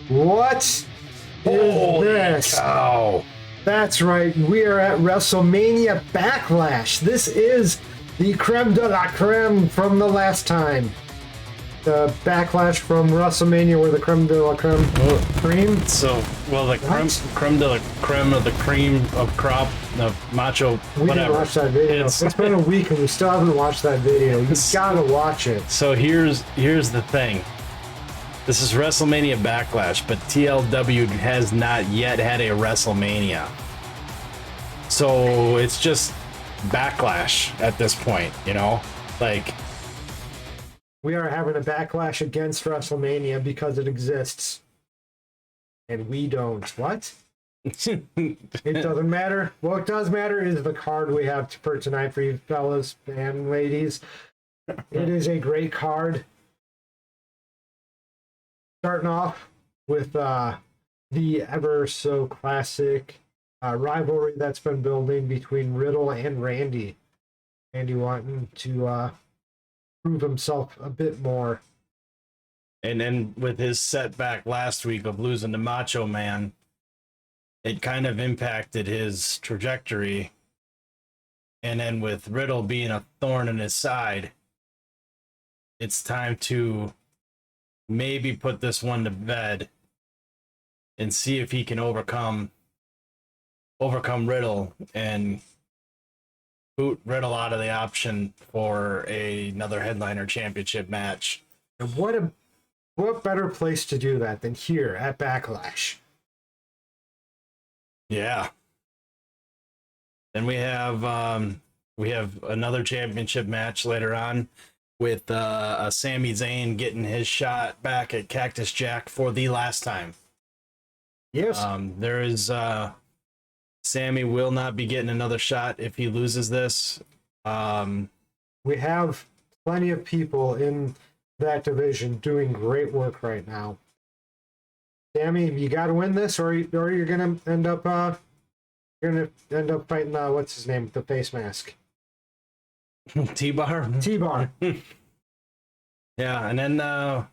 What is this? Cow. That's right. We are at WrestleMania Backlash. This is the creme de la creme from the last time. The backlash from WrestleMania where the creme de la creme cream. So, well, the creme de la creme of the cream of crop of macho, We didn't whatever. watch that video. It's been a week and we still haven't watched that video. You gotta watch it. So here's the thing. This is WrestleMania Backlash, but TLW has not yet had a WrestleMania. So it's just Backlash at this point, you know? Like, We are having a backlash against WrestleMania because it exists. And we don't. What? It doesn't matter. What does matter is the card we have for tonight for you fellas and ladies. It is a great card. Starting off with the ever so classic rivalry that's been building between Riddle and Randy. Randy wanting to prove himself a bit more. and then with his setback last week of losing to Macho Man, it kind of impacted his trajectory. And then with Riddle being a thorn in his side, it's time to maybe put this one to bed and see if he can overcome Riddle and boot Riddle out of the option for another headliner championship match. And what better place to do that than here at Backlash? Yeah. Then we have another championship match later on with Sami Zayn getting his shot back at Cactus Jack for the last time. Yes. There is Sammy will not be getting another shot if he loses this. We have plenty of people in that division doing great work right now. Sammy, you got to win this, or you're gonna end up fighting what's his name with the face mask, T-Bar. T-Bar. Yeah, and then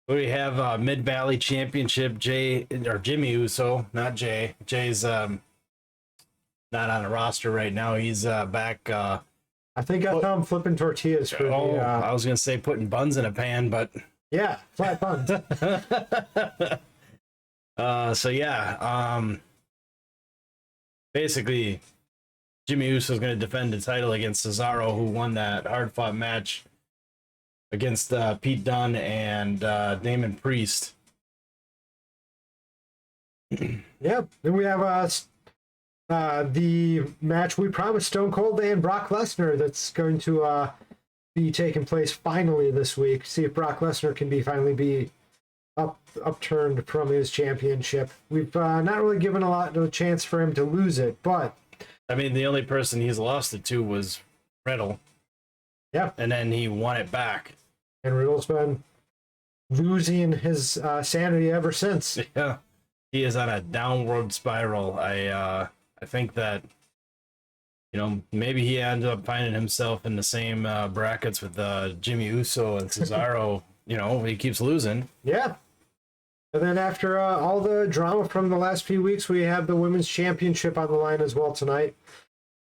we have Mid Valley Championship Jimmy Uso, not Jay. Jay's not on the roster right now. He's back. I think I saw him flipping tortillas for I was gonna say putting buns in a pan, but yeah, flat buns. So yeah, basically, Jimmy Uso is going to defend the title against Cesaro, who won that hard-fought match against Pete Dunne and Damon Priest. Yeah, then we have the match we promised Stone Cold and Brock Lesnar that's going to be taking place finally this week. See if Brock Lesnar can finally be upturned from his championship. We've not really given a lot of a chance for him to lose it, but I mean, the only person he's lost it to was Riddle. Yeah. And then he won it back. And Riddle's been losing his sanity ever since. Yeah. He is on a downward spiral. I think that, you know, maybe he ended up finding himself in the same brackets with Jimmy Uso and Cesaro. You know, he keeps losing. Yeah. And then after all the drama from the last few weeks, we have the Women's Championship on the line as well tonight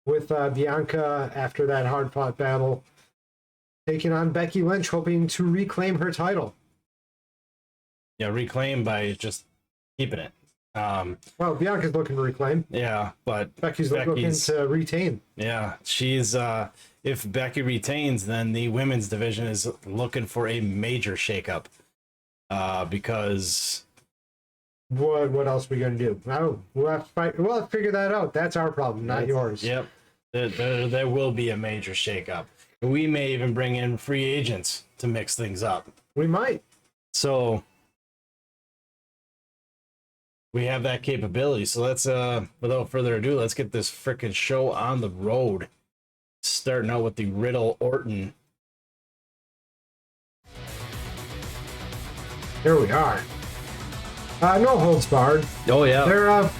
with Bianca after that hard-fought battle taking on Becky Lynch, hoping to reclaim her title. Yeah, reclaim by just keeping it. Well, Bianca's looking to reclaim. Yeah, but Becky's looking to retain. Yeah, she's if Becky retains, then the women's division is looking for a major shakeup. Because what else are we gonna do? Oh, we'll have to fight. We'll have to figure that out. That's our problem, not yours. Yep, there will be a major shakeup. We may even bring in free agents to mix things up. We might. So we have that capability. So let's without further ado, let's get this freaking show on the road. Starting out with the Riddle Orton. Here we are. No holds barred. Oh yeah.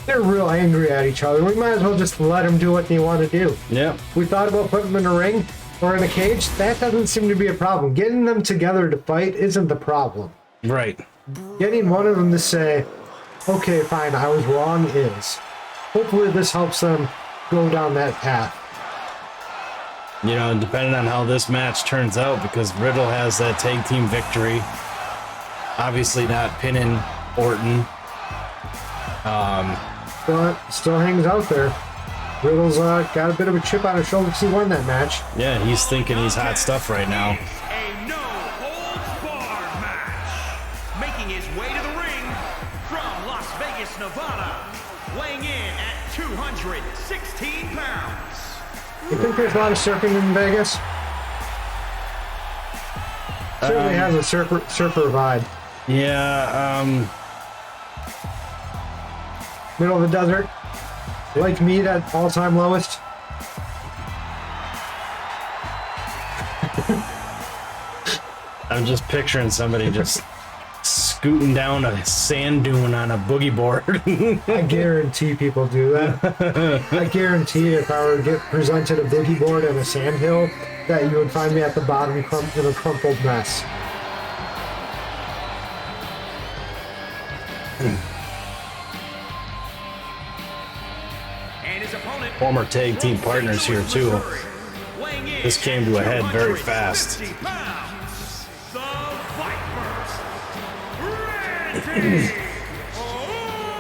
They're real angry at each other. We might as well just let them do what they want to do. Yeah. We thought about putting them in a ring or in a cage. That doesn't seem to be a problem. Getting them together to fight isn't the problem. Right. Getting one of them to say, okay, fine, I was wrong is. Hopefully this helps them go down that path. You know, depending on how this match turns out, because Riddle has that tag team victory. Obviously not pinning Orton. Still hangs out there. Riddle's got a bit of a chip on his shoulder because he won that match. Yeah, he's thinking he's hot stuff right now. A no-holds-barred match. Making his way to the ring from Las Vegas, Nevada, weighing in at 216 pounds. You think there's a lot of surfing in Vegas? Certainly has a surfer vibe. Yeah, Middle of the desert. Like meat at all-time lowest. I'm just picturing somebody just scooting down a sand dune on a boogie board. I guarantee people do that. I guarantee if I were to get presented a boogie board and a sand hill, that you would find me at the bottom in a crumpled mess. And his opponent, Former tag team partners here too. weighing in This came to a head very fast. 260 pounds, the Viper, Randy.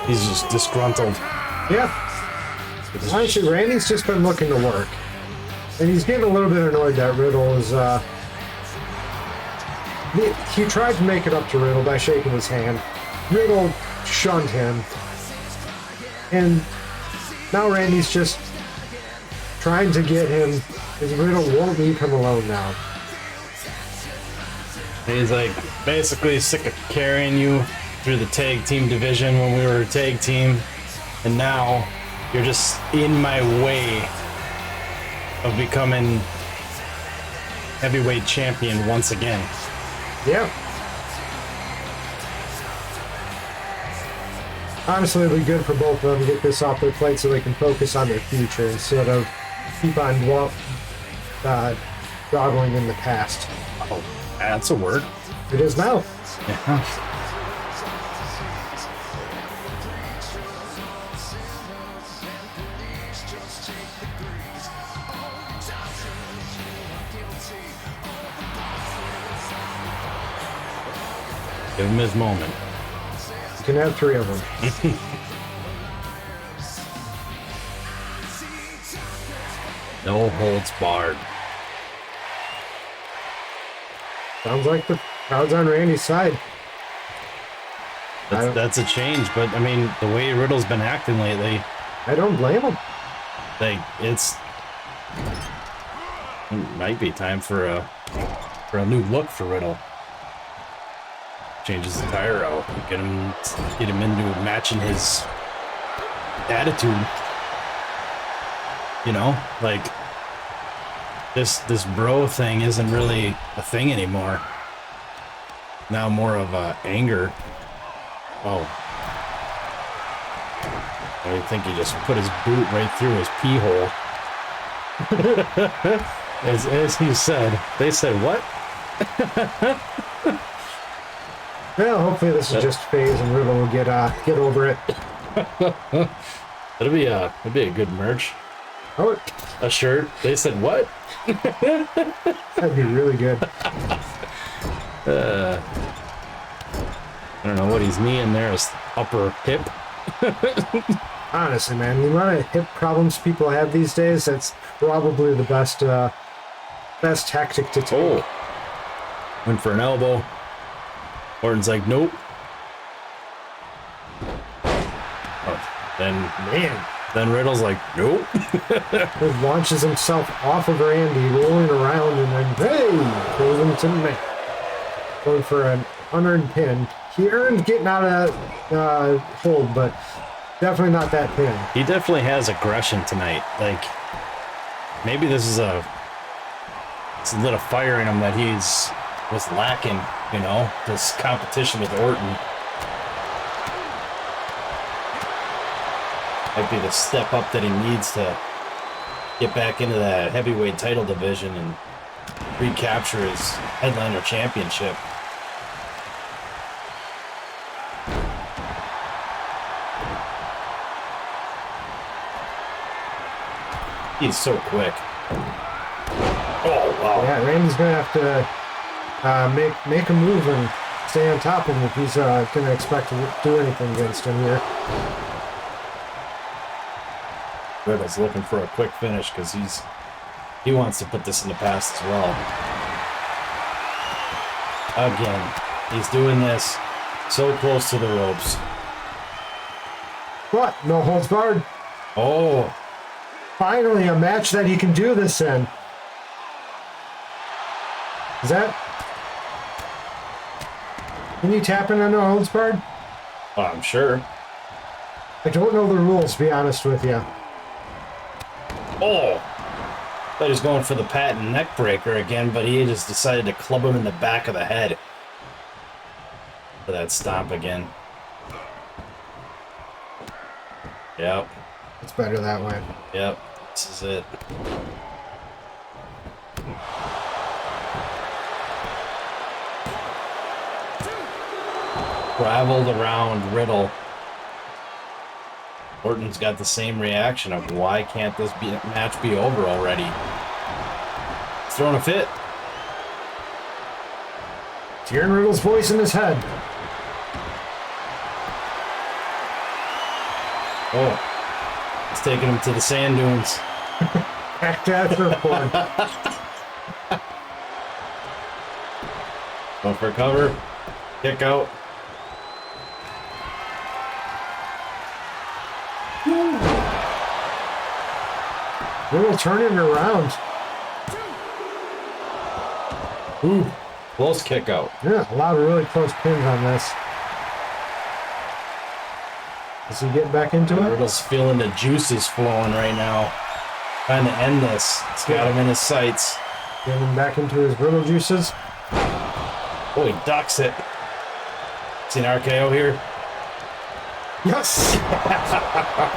He's just disgruntled. Yeah. Honestly, Randy's just been looking to work. And he's getting a little bit annoyed that Riddle is, he tried to make it up to Riddle by shaking his hand. Riddle shunned him. And now Randy's just trying to get him, because Riddle won't leave him alone now. He's like basically sick of carrying you through the tag team division when we were a tag team, and now you're just in my way of becoming heavyweight champion once again. Yeah. Honestly, it'll be good for both of them to get this off their plate so they can focus on their future instead of keep on dawdling in the past. Oh, that's a word. It is now. Yeah. Give him his moment. You can have 3 of them. No holds barred. Sounds like the crowd's on Randy's side. That's a change, but I mean, the way Riddle's been acting lately, I don't blame him. like it might be time for a new look for Riddle. Change his attire out, get him into matching his attitude. You know, like this bro thing isn't really a thing anymore. Now more of anger. Oh, I think he just put his boot right through his pee hole. as he said, they said what? Well, hopefully this is just a phase and Riddle will get over it. It'd be a good merch. Oh, A shirt. They said what? that'd be really good. I don't know what he's kneeing there. His upper hip. Honestly, man, the amount of hip problems people have these days, that's probably the best tactic to take. Oh, went for an elbow. Orton's like, nope. Oh, then Riddle's like, nope. He launches himself off of Randy, rolling around, and then, hey, throws him to the mat. Going for an unearned pin. He earned getting out of that hold, but definitely not that pin. He definitely has aggression tonight. Like, maybe this is it's lit a fire in him that was lacking, you know, this competition with Orton. Might be the step up that he needs to get back into that heavyweight title division and recapture his headliner championship. He's so quick. Oh, wow. Yeah, Randy's going to have to make a move and stay on top of him if he's going to expect to do anything against him here. Riddle's looking for a quick finish because he wants to put this in the past as well. Again, he's doing this so close to the ropes. What? No holds barred. Oh, Finally, a match that he can do this in. Is that? Can you tap in on no holds barred? I'm sure. I don't know the rules, to be honest with you. Oh, thought he was going for the patent neck breaker again, but he just decided to club him in the back of the head for that stomp again. Yep, It's better that way. yep, this is it. Traveled around Riddle. Orton's got the same reaction of why can't this match be over already? He's throwing a fit. It's hearing Riddle's voice in his head. Oh, it's taking him to the sand dunes. Back to that surfboard. Going for a cover. Kick out. Riddle turning it around. Ooh, close kick out. Yeah, a lot of really close pins on this. Is he getting back into it? Riddle's feeling the juices flowing right now. Trying to end this. It's got him in his sights. Getting back into his Riddle juices. Oh, he ducks it. See an RKO here? Yes!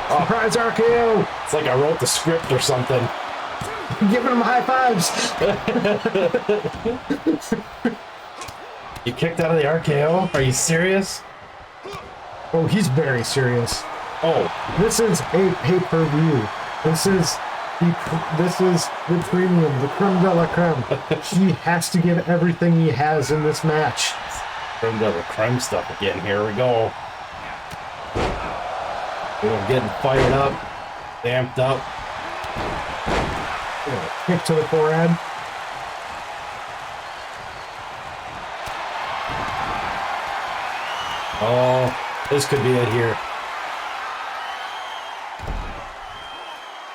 Surprise RKO! It's like I wrote the script or something. Giving him high fives! You kicked out of the RKO? Are you serious? Oh, he's very serious. Oh, This is a pay-per-view. This is the premium, the creme de la creme. He has to give everything he has in this match. creme de la creme stuff again. Here we go. We're getting fired up, damped up. Kick to the forehead. Oh, this could be it here.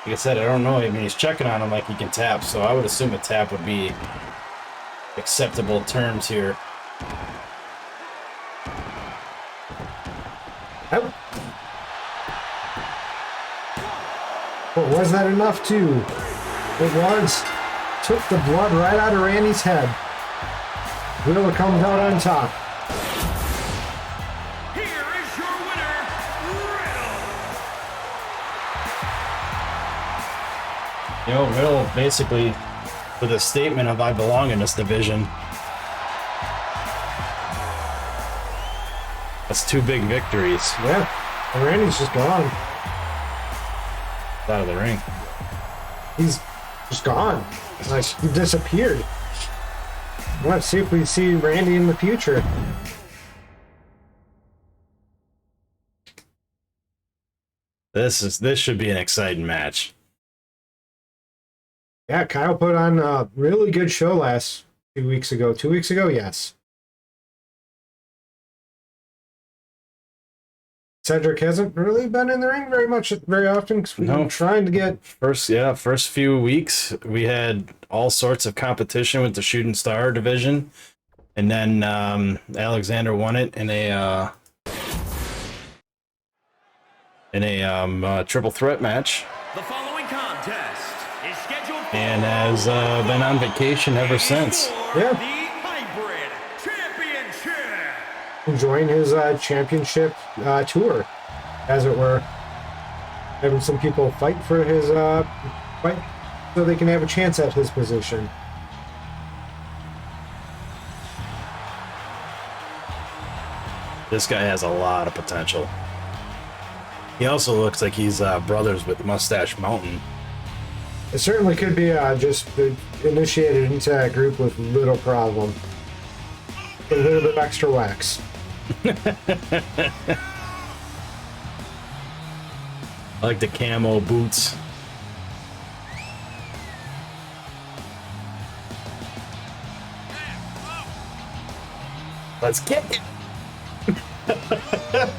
Like I said, I don't know. I mean, he's checking on him like he can tap, so I would assume a tap would be acceptable terms here. Oh. But was that enough too? It was. Took the blood right out of Randy's head. Riddle comes out on top. Here is your winner, Riddle. You know, Riddle basically with a statement of I belong in this division. That's 2 big victories. Yeah. And Randy's just gone. Out of the ring. He's just gone. Like, he disappeared. Let's see if we see Randy in the future. This should be an exciting match. Yeah, Kyle put on a really good show last 2 weeks ago. 2 weeks ago, yes. Cedric hasn't really been in the ring very often because we've been trying to get First few weeks we had all sorts of competition with the Shooting Star division, and then Alexander won it in a triple threat match, The following contest is scheduled for and has been on vacation ever since. Yeah. the Hybrid Championship. enjoying his championship tour, as it were. Having some people fight for his fight so they can have a chance at his position. This guy has a lot of potential. He also looks like he's brothers with Mustache Mountain. It certainly could be just initiated into that group with little problem. A little bit extra wax. I like the camo boots. Let's kick it.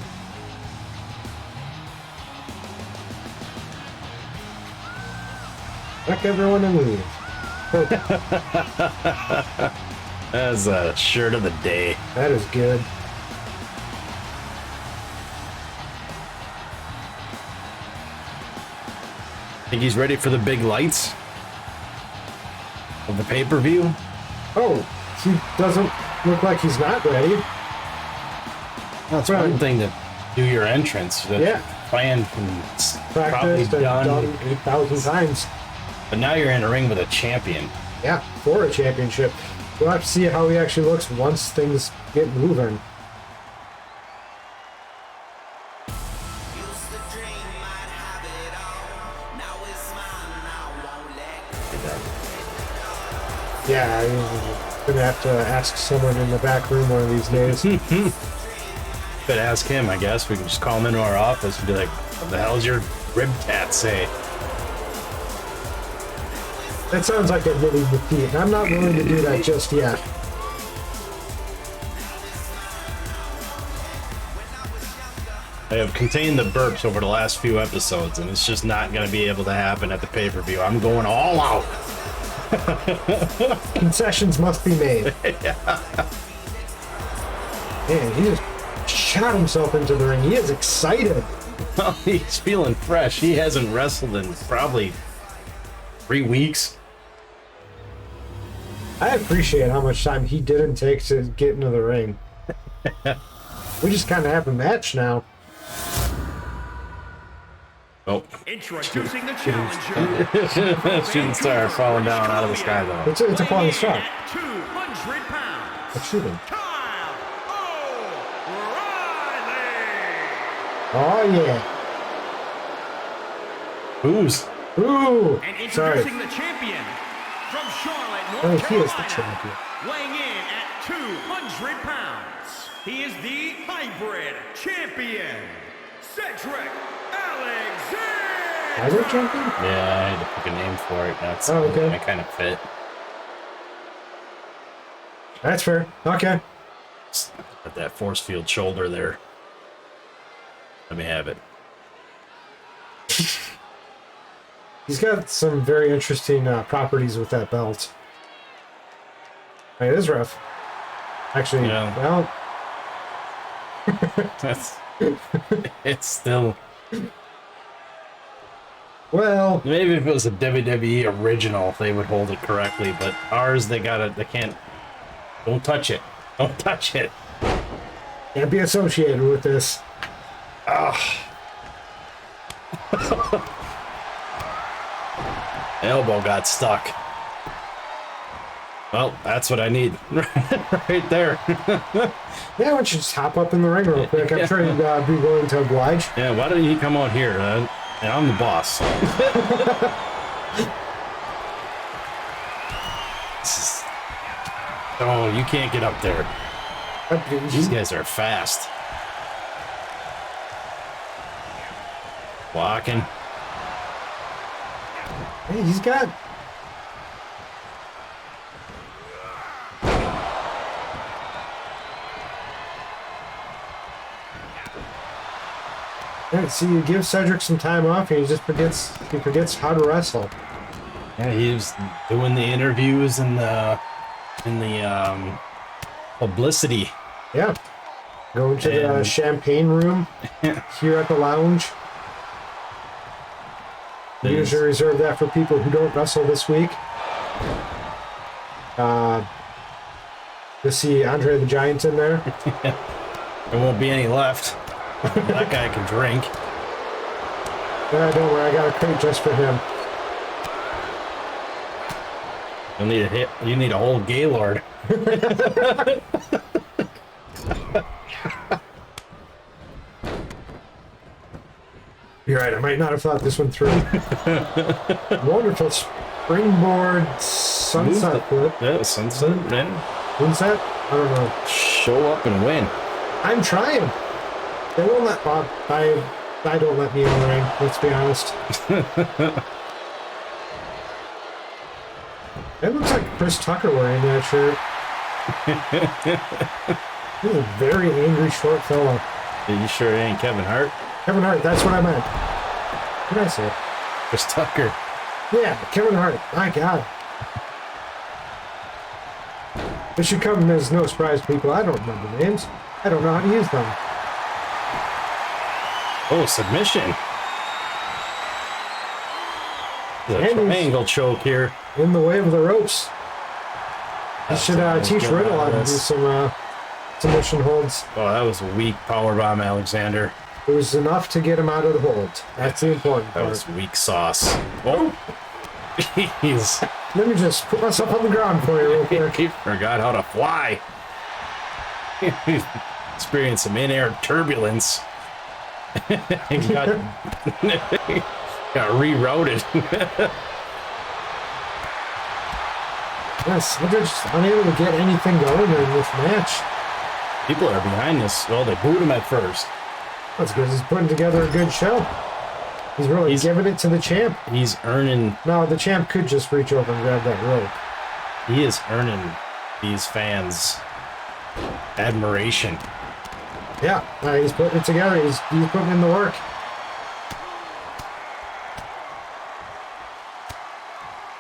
Knock everyone and leave. That's a shirt of the day. That is good. Think he's ready for the big lights of the pay-per-view? Oh, he doesn't look like he's not ready. That's one thing to do your entrance. That Yeah. plan can probably Practiced and done 8,000 times. But now you're in a ring with a champion. Yeah, for a championship. We'll have to see how he actually looks once things get moving. Yeah, I'm gonna have to ask someone in the back room one of these days. Could ask him, I guess. We can just call him into our office and be like, what the hell's your rib tat say? That sounds like admitting defeat, and I'm not willing to do that just yet. I have contained the burps over the last few episodes, and it's just not going to be able to happen at the pay-per-view. I'm going all out. Concessions must be made. Man, he just shot himself into the ring. He is excited. Well, he's feeling fresh. He hasn't wrestled in probably 3 weeks. I appreciate how much time he didn't take to get into the ring. We just kind of have a match now. Oh. Introducing the challenger. Shooting star falling down out of the sky, though. It's a quality shot. 200 pounds. Let's shoot him. Kyle O'Reilly. Oh, yeah. Who's? Ooh. And Sorry. introducing the champion from Charlotte, Oh, North he is the Carolina. champion. Weighing in at 200 pounds. He is the hybrid champion, Cedric Alexander. Hybrid champion? Yeah, I had to pick a name for it. That's Oh, okay. that kind of fit. That's fair. Okay. Got that force field shoulder there. Let me have it. He's got some very interesting properties with that belt. It is rough. Actually, Yeah. well, That's it's still well, maybe if it was a WWE original, they would hold it correctly. But ours, they can't. Don't touch it. Don't touch it. can't be associated with this. Elbow got stuck. Well, that's what I need right there. Yeah, why don't you just hop up in the ring real quick? I'm sure he'd be willing to oblige. Yeah, why don't you come out here? And I'm the boss. Oh, you can't get up there. These guys are fast. Walking. Hey, he's got. Yeah, see, you give Cedric some time off, and he just forgets how to wrestle. Yeah, he was doing the interviews and the publicity. Yeah, going to the And- champagne room here at the lounge. We Yes. usually reserve that for people who don't wrestle this week. You'll see Andre the Giant in there. There won't be any left. That guy can drink. Don't worry, I got a crate just for him. You'll need a hit. You need a whole Gaylord. You're right. I might not have thought this one through. Wonderful springboard sunset flip. Yeah, sunset, man. Moonset? I don't know. Show up and win. I'm trying. They won't let Bob. I don't let me in the ring. Let's be honest. It looks like Chris Tucker wearing that shirt. He's a very angry short fellow. Are you sure it ain't Kevin Hart? Kevin Hart, that's what I meant. What did I say? Chris Tucker. Yeah, Kevin Hart. My God. This should come as no surprise to people. I don't remember names. I don't know how to use them. Oh, submission. The triangle choke here. In the way of the ropes. He should teach Riddle how to do some submission holds. Oh, that was a weak powerbomb, Alexander. It was enough to get him out of the hold. That's the important part. That was weak sauce. Oh, jeez. Let me just put myself on the ground for you real quick. He forgot how to fly. Experienced some in-air turbulence. He got rerouted. Yes, they're just unable to get anything going in this match. People are behind this. Well, they booed him at first. That's good. He's putting together a good show. He's really giving it to the champ. He's earning. No, the champ could just reach over and grab that rope. He is earning these fans admiration. Yeah, he's putting it together. He's putting in the work.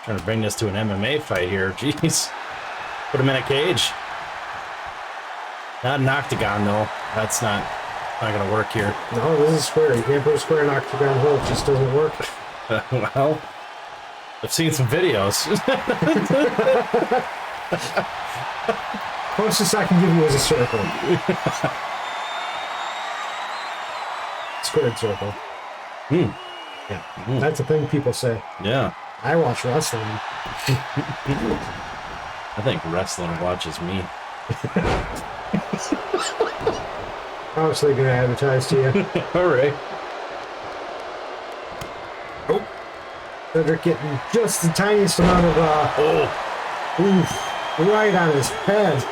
Trying to bring this to an MMA fight here. Jeez. Put him in a cage. Not an octagon, though. That's not going to work here. No, this is square. You can't put a square in octagon hold. It just doesn't work. Well, I've seen some videos. Closest I can give you is a circle. Squared circle. Yeah, that's a thing people say. Yeah. I watch wrestling. I think wrestling watches me. Obviously going to advertise to you. All right. Oh. Cedric getting just the tiniest amount of, right on his head.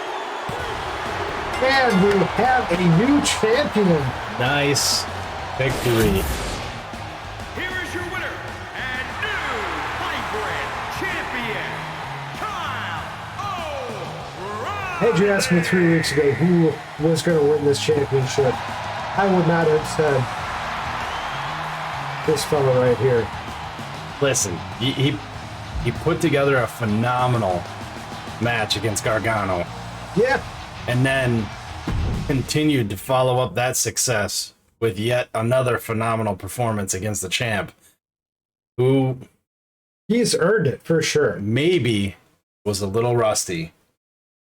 And we have a new champion. Nice victory. Here is your winner and new hybrid champion, Kyle O'Reilly. Had you asked me 3 weeks ago who was going to win this championship, I would not have said this fellow right here. Listen, he put together a phenomenal match against Gargano. Yeah. And then continued to follow up that success with yet another phenomenal performance against the champ, who He's earned it for sure. maybe was a little rusty.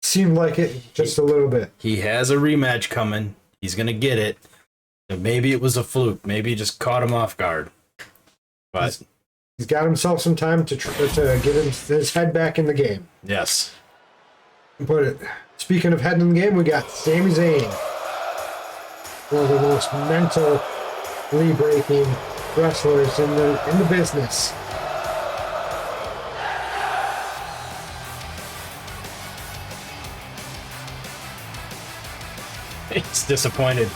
Seemed like it just a little bit. He has a rematch coming. He's going to get it. And maybe it was a fluke. Maybe he just caught him off guard. But He's got himself some time to get his head back in the game. yes. But speaking of head in the game, we got Sami Zayn, one of the most mentally breaking wrestlers in the business. He's disappointed.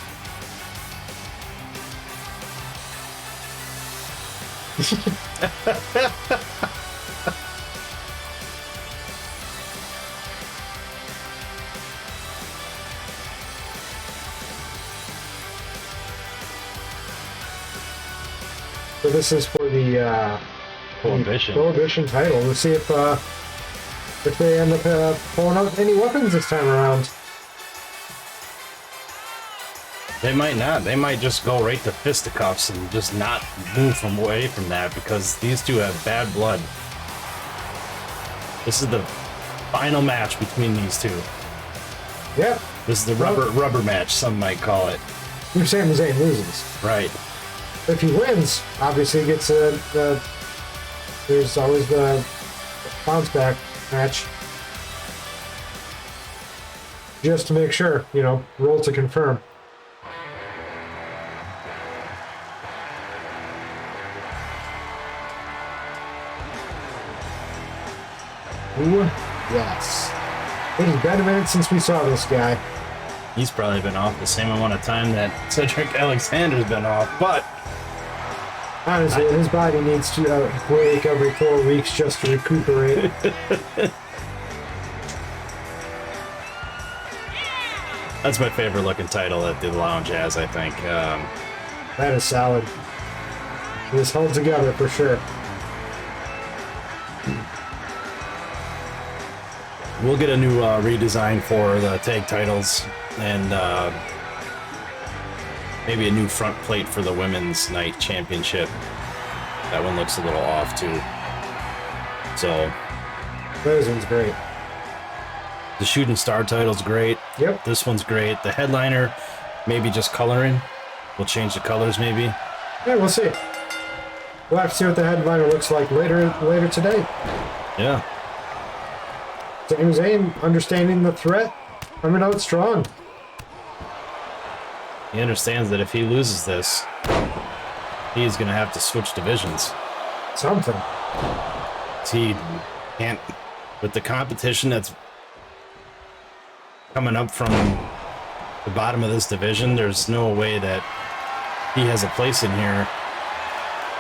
So this is for the Prohibition title. We'll see if they end up pulling out any weapons this time around. They might not. They might just go right to fisticuffs and just not move away from that because these two have bad blood. This is the final match between these two. Yeah. This is the rubber match, some might call it. If Sami Zayn loses. Right. If he wins, obviously he gets there's always the bounce back match. Just to make sure, roll to confirm. Ooh, yes. It has been a minute since we saw this guy. He's probably been off the same amount of time that Cedric Alexander's been off, but honestly, his body needs to break every 4 weeks just to recuperate. that's my favorite looking title that the Lounge has, I think. That is solid. This holds together for sure. We'll get a new redesign for the tag titles and maybe a new front plate for the Women's Night Championship. That one looks a little off too. So This one's great. the Shooting Star title's great. Yep. This one's great. The headliner, maybe just coloring. We'll change the colors maybe. Yeah, we'll see. We'll have to see what the headliner looks like later today. Yeah. Sami Zayn understanding the threat, coming out strong. He understands that if he loses this, he's going to have to switch divisions. Something. He can't, with the competition that's coming up from the bottom of this division, there's no way that he has a place in here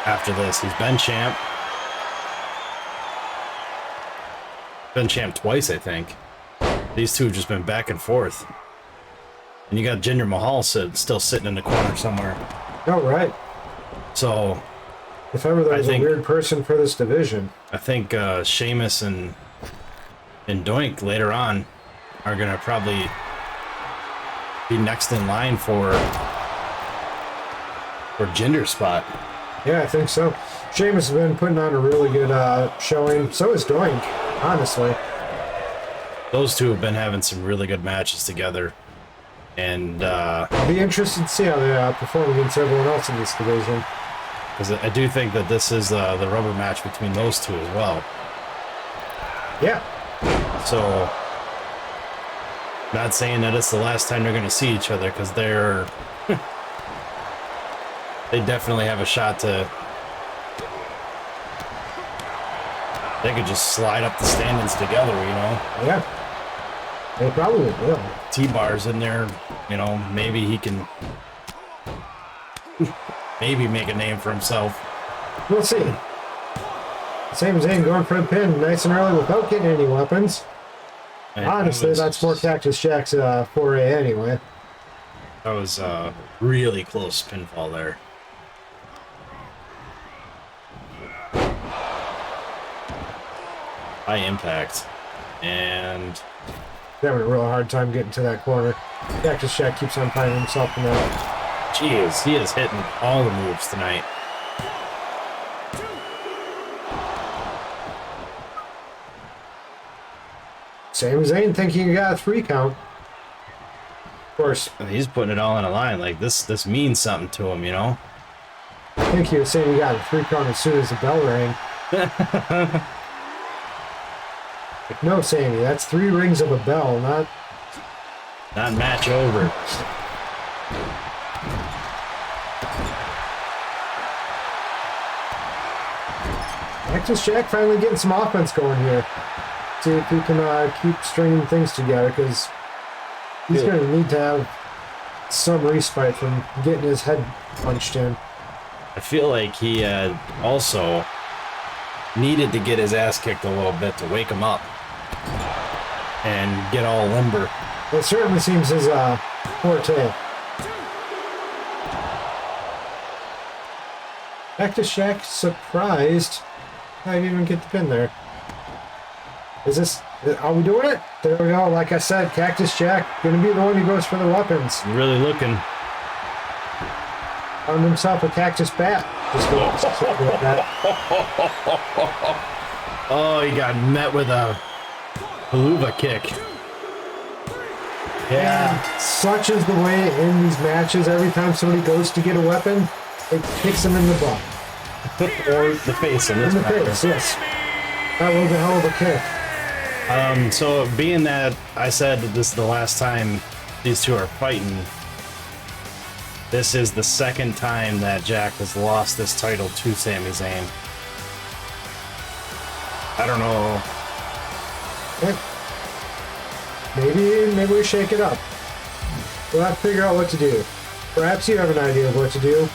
after this. He's been champ. Been champ twice, I think. These two have just been back and forth. And you got Jinder Mahal still sitting in the corner somewhere. Oh, right. So If ever there I was a think- weird person for this division. I think Sheamus and Doink later on are gonna probably be next in line for Jinder's spot. Yeah, I think so. Sheamus has been putting on a really good showing. So is Doink, honestly. Those two have been having some really good matches together, and I'll be interested to see how they perform against everyone else in this division. because I do think that this is the rubber match between those two as well. Yeah, So, not saying that it's the last time they're going to see each other, because they're they definitely have a shot to. They could just slide up the standings together, you know. yeah. They probably will. T-Bar's in there, you know. Maybe he can maybe make a name for himself. We'll see. Sami Zayn going for the pin nice and early without getting any weapons. And Honestly, that's more Cactus Jack's foray anyway. That was a really close pinfall there. High impact. And He's having a real hard time getting to that corner. Cactus Jack keeps on finding himself in that. geez, he is hitting all the moves tonight. Sami Zayn thinking he got a 3 count. Of course, He's putting it all on a line. Like this means something to him, you know? I think he was saying he got a 3 count as soon as the bell rang. Like, no, Sami, that's 3 rings of a bell, not. Not match over. Cactus Jack finally getting some offense going here. See if he can keep stringing things together, because he's going to need to have some respite from getting his head punched in. I feel like he also needed to get his ass kicked a little bit to wake him up and get all limber. It certainly seems his forte. Cactus Jack surprised I didn't even get the pin there. Is this... Are we doing it? There we go. Like I said, Cactus Jack gonna be the one who goes for the weapons. Really looking. Found himself a cactus bat. Just go with that. Oh, he got met with a haluva kick. Yeah. Such is the way in these matches. Every time somebody goes to get a weapon, it kicks them in the butt. Or the face in this In the matter. face, yes. That was a hell of a kick. So being that I said that this is the last time these two are fighting, this is the second time that Jack has lost this title to Sami Zayn. I don't know Okay. Maybe we shake it up. We'll have to figure out what to do. Perhaps you have an idea of what to do.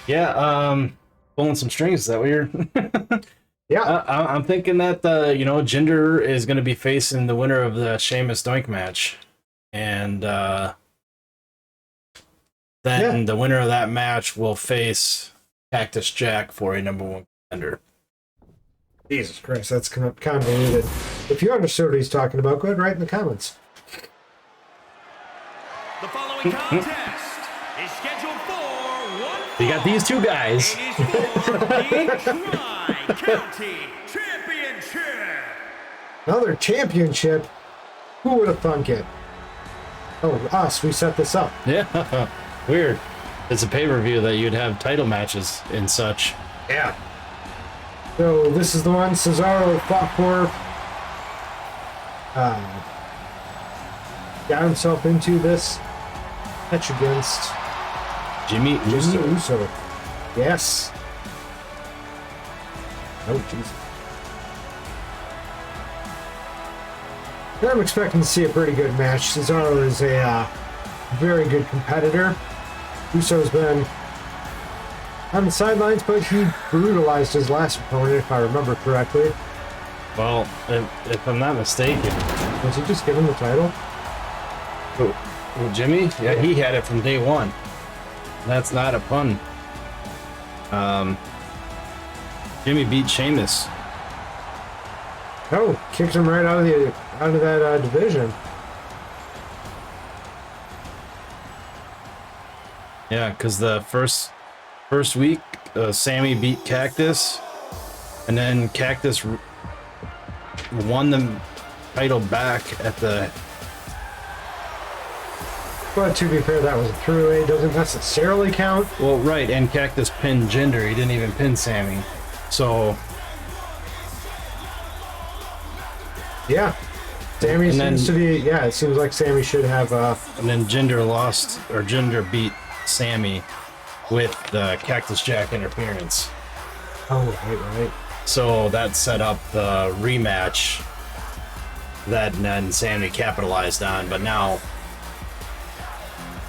Yeah, pulling some strings. Is that what you're? Yeah. I'm thinking that Jinder is going to be facing the winner of the Sheamus Doink match, and then the winner of that match will face Cactus Jack for a #1 contender. Jesus Christ, that's convoluted. If you understood what he's talking about, go ahead and write in the comments. The following contest is scheduled for one. You got these two guys. It is for the Tri-County Championship. Another championship? Who would have thunk it? Oh, us. We set this up. Yeah, weird. It's a pay-per-view that you'd have title matches and such. Yeah. So this is the one Cesaro fought for. Got himself into this match against Jimmy Uso. Yes. Oh, Jesus. I'm expecting to see a pretty good match. Cesaro is a very good competitor. Uso's been on the sidelines, but he brutalized his last opponent, if I remember correctly. Well, if I'm not mistaken, Was he just given the title? Jimmy, yeah, he had it from day one. That's not a pun. Jimmy beat Sheamus. Oh, kicked him right out of that division. Yeah, because the first week, Sammy beat Cactus, and then Cactus won the title back at the. But to be fair, that was a throwaway. Doesn't necessarily count. Well, right, and Cactus pinned Jinder. He didn't even pin Sammy. So. Yeah. Sammy And seems to be. Yeah, it seems like Sammy should have. And then Jinder beat Sammy with the Cactus Jack interference. Oh, right. So that set up the rematch that then Sammy capitalized on, but now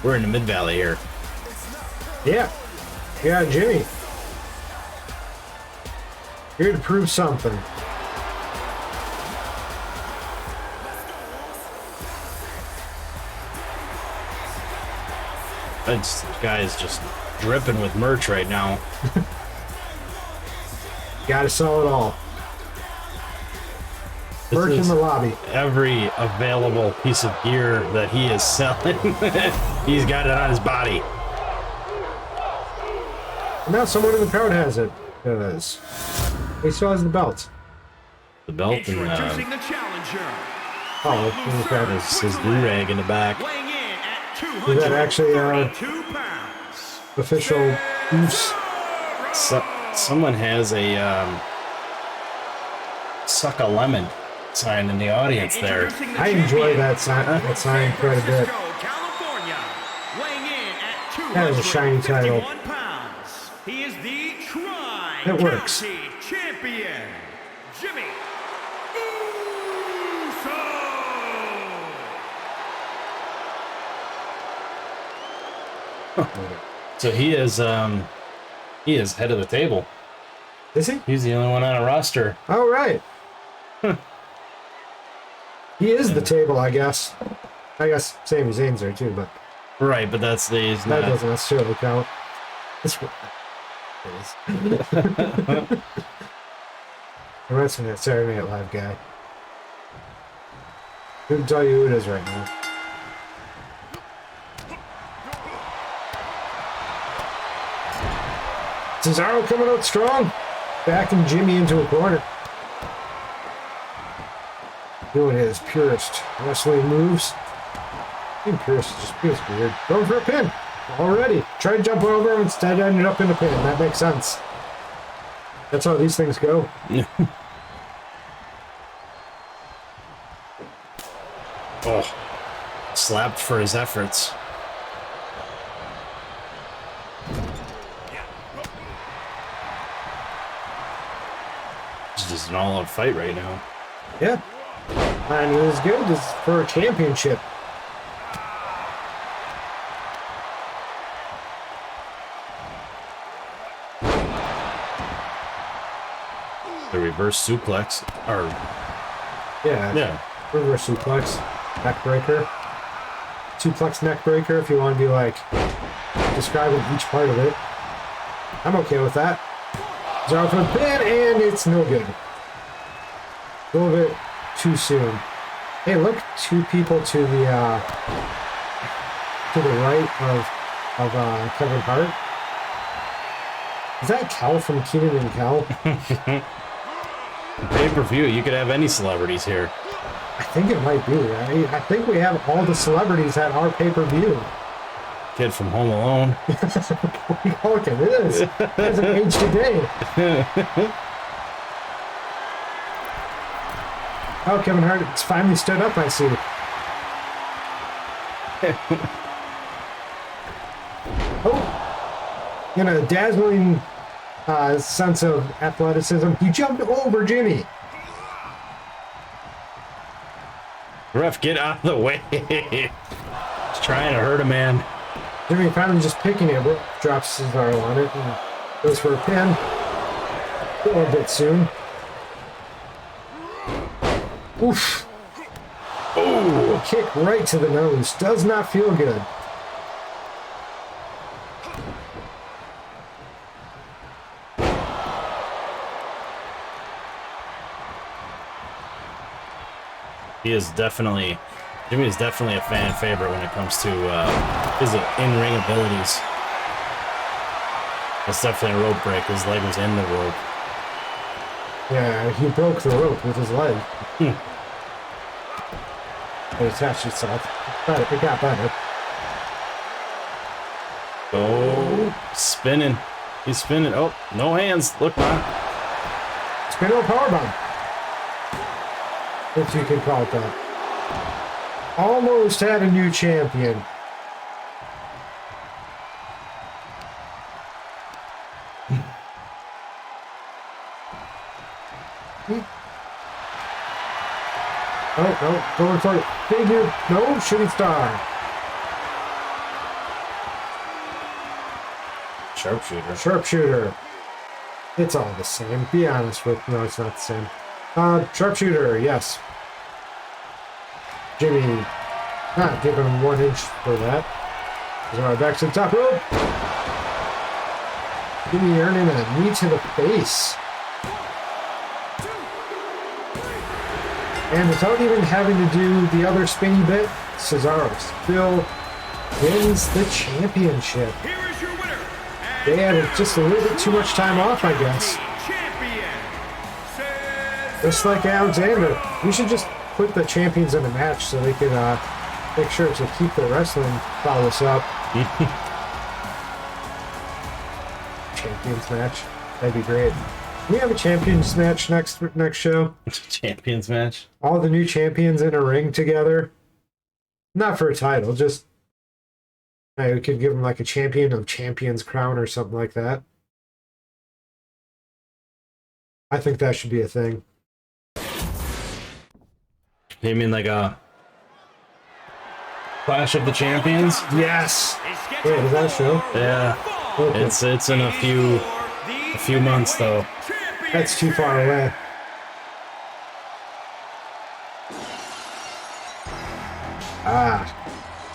we're in the Mid-Valley here. Yeah. Yeah, Jimmy. Here to prove something. This guy is just dripping with merch right now. Gotta sell it all. This Merch in is the lobby. every available piece of gear that he is selling. He's got it on his body. Now someone in the crowd has it. There it is. He still has the belt. The belt and Introducing the challenger. Oh, in the crowd is. his do-rag in the back. Weighing in at Is that actually 232 pounds. official Oos? Someone has a suck a lemon sign in the audience there. I enjoy that sign quite a bit. California, weighing in at That is a shiny title. 251 pounds. He is the It works. Tri-County Champion, Jimmy Uso. So he is head of the table. Is he? He's the only one on a roster. Oh, right. He is the table, I guess. I guess Sami Zayn's there too, but Right, but that's he's that not. doesn't necessarily count. That's what it is. Reminds me of that Saturday Night Live guy. Who can tell you who it is right now? Cesaro coming out strong, backing Jimmy into a corner. Doing his purest wrestling moves. Being purest is just feels weird. Going for a pin already. Tried to jump over him, instead ended up in a pin. That makes sense. That's how these things go. Oh, slapped for his efforts. is an all-out fight right now. Yeah. And it was good as for a championship. The reverse suplex, or Yeah. Reverse suplex, neck breaker. Suplex neck breaker if you want to be like describing each part of it. I'm okay with that. Zero for the pin, and it's no good. A little bit too soon. Hey, look, two people to the right of Kevin Hart. Is that Kel from Keenan and Kel? Pay-per-view, you could have any celebrities here. I think it might be. I think we have all the celebrities at our pay-per-view. Kid from Home Alone. Look, it is. It hasn't aged a day. Oh, Kevin Hart, it's finally stood up, I see. Oh, in a dazzling sense of athleticism, he jumped over Jimmy. Ref, get out of the way. He's trying to hurt a man. Jimmy finally just picking it, but drops Cesaro on it and goes for a pin. A little bit soon. Oof. Oh, a kick right to the nose. Does not feel good. Jimmy is definitely a fan favorite when it comes to his in-ring abilities. That's definitely a rope break. His leg was in the rope. Yeah, he broke the rope with his leg. It attached itself. But it got better. Oh, spinning. He's spinning. Oh, no hands. Look, man. Spinning powerbomb. If you can call it that. Almost had a new champion. Oh, no, going for it. Figure. No, shooting star. Sharpshooter. Sharpshooter. It's all the same. Be honest with me. No, it's not the same. Sharpshooter, yes. Jimmy not giving him 1 inch for that. He's right back to the top rope. Jimmy earning a knee to the face. And without even having to do the other spinny bit, Cesaro still wins the championship. Here is your winner. They had just a little bit too much time off, I guess. Champion. Just like Alexander, we should just put the champions in a match so they can make sure to keep the wrestling prowess up. Champions match, that'd be great. Can we have a champions match next show? Champions match. All the new champions in a ring together. Not for a title, just we could give them like a champion of champions crown or something like that. I think that should be a thing. You mean like a Clash of the Champions? Yes. Wait, is that a show? Yeah. Okay. It's in a few months though. That's too far away.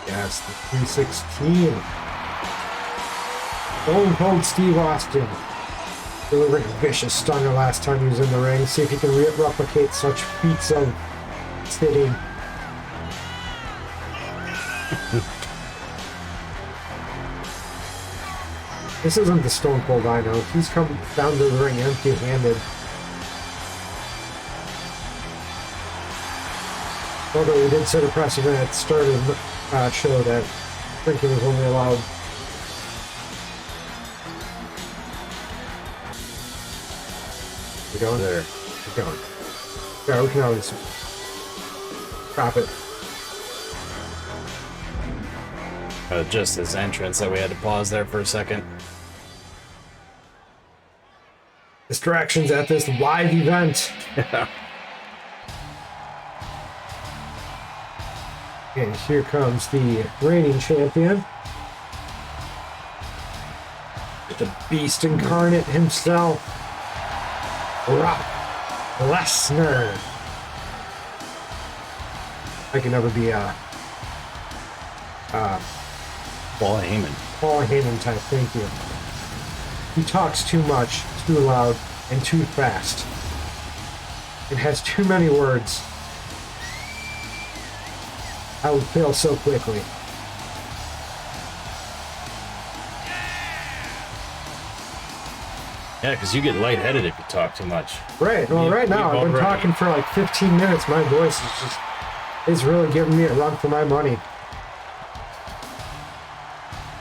Yes, the 316. Stone Cold Steve Austin delivered a vicious stunner last time he was in the ring. See if he can replicate such feats of sitting. This isn't the Stone Cold I know. He's come down to the ring empty-handed. Although he did set a precedent at the start of the show that drinking was only allowed. We're going there. We're going. Yeah, we can always drop it. Just his entrance that we had to pause there for a second. distractions at this live event. And here comes the reigning champion. The beast incarnate himself, Brock Lesnar. I can never be Paul Heyman. Paul Heyman type, thank you. He talks too much, too loud, and too fast. It has too many words. I would fail so quickly. Yeah, because you get lightheaded if you talk too much. Right, well, right now, I've been talking for like 15 minutes. My voice is really giving me a run for my money.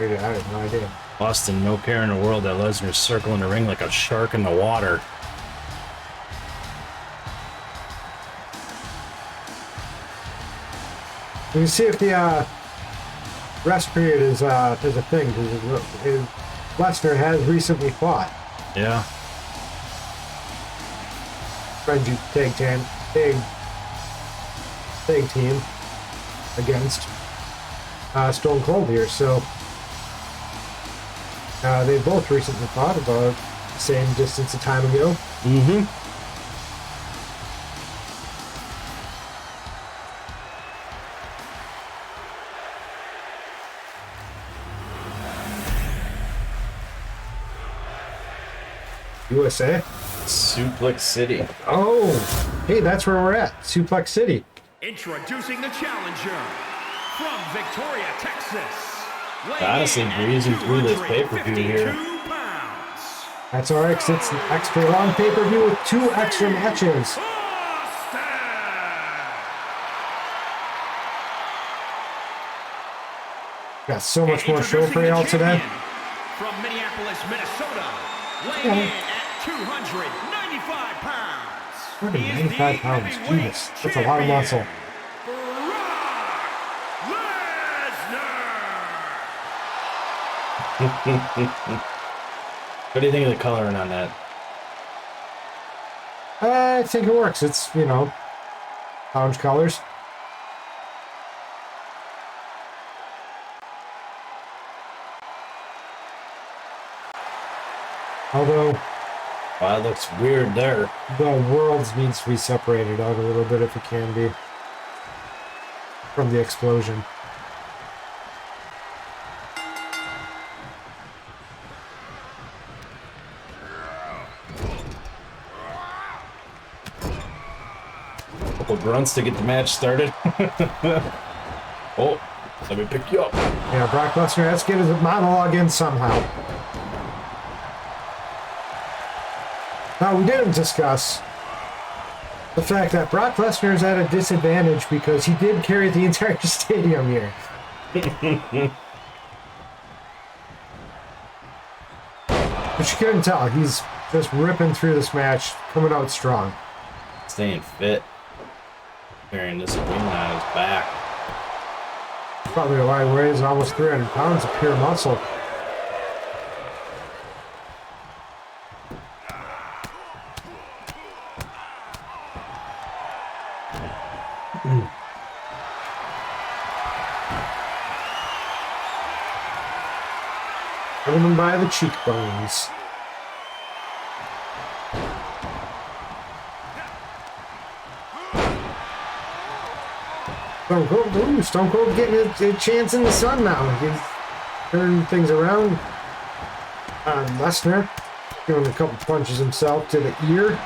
I have no idea. Austin, no care in the world that Lesnar's circling the ring like a shark in the water. We can see if the rest period is a thing, because Lesnar has recently fought. Yeah. Frenzy tag team against Stone Cold here, so they both recently fought about the same distance of time ago. Mm-hmm. USA? Suplex City. Oh, hey, that's where we're at. Suplex City. Introducing the challenger from Victoria, Texas. Honestly, breezing through this pay-per-view here. Pounds. That's all right, 'cause it's an extra long pay-per-view with 2 extra matches. Got so much more show for y'all today. From Minneapolis, Minnesota, weighing in at 295 pounds. 295 pounds, Jesus, that's a lot of muscle. What do you think of the coloring on that? I think it works. It's, you know, orange colors. Although, Wow, that looks weird there. the worlds needs to be separated out a little bit if it can be from the explosion. Couple grunts to get the match started. Oh, let me pick you up. Yeah, Brock Lesnar has to get his monologue in somehow. Now, we didn't discuss the fact that Brock Lesnar is at a disadvantage because he did carry the entire stadium here. But you couldn't tell. He's just ripping through this match, coming out strong. Staying fit. Carrying this wing on his back. Probably why he weighs almost 300 pounds of pure muscle. Having him by the cheekbones. Stone Cold getting a chance in the sun now. He's turning things around. Lesnar doing a couple punches himself to the ear.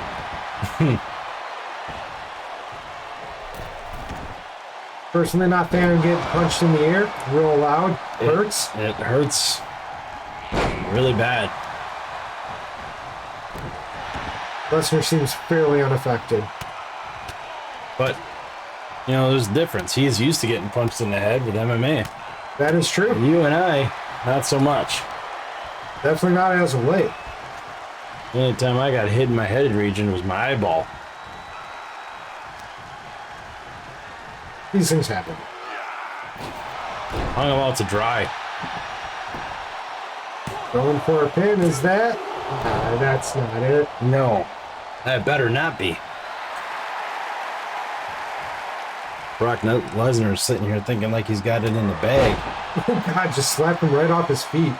Personally, not a fan of getting punched in the ear. Real loud. Hurts. It hurts really bad. Lesnar seems fairly unaffected. But, you know, there's a difference. He's used to getting punched in the head with MMA. That is true. You and I, not so much. Definitely not as of late. The only time I got hit in my head region was my eyeball. These things happen. Hung him out to dry. Going for a pin, is that? Nah, that's not it. No, that better not be. Brock Lesnar's sitting here thinking like he's got it in the bag. Oh God, just slapped him right off his feet.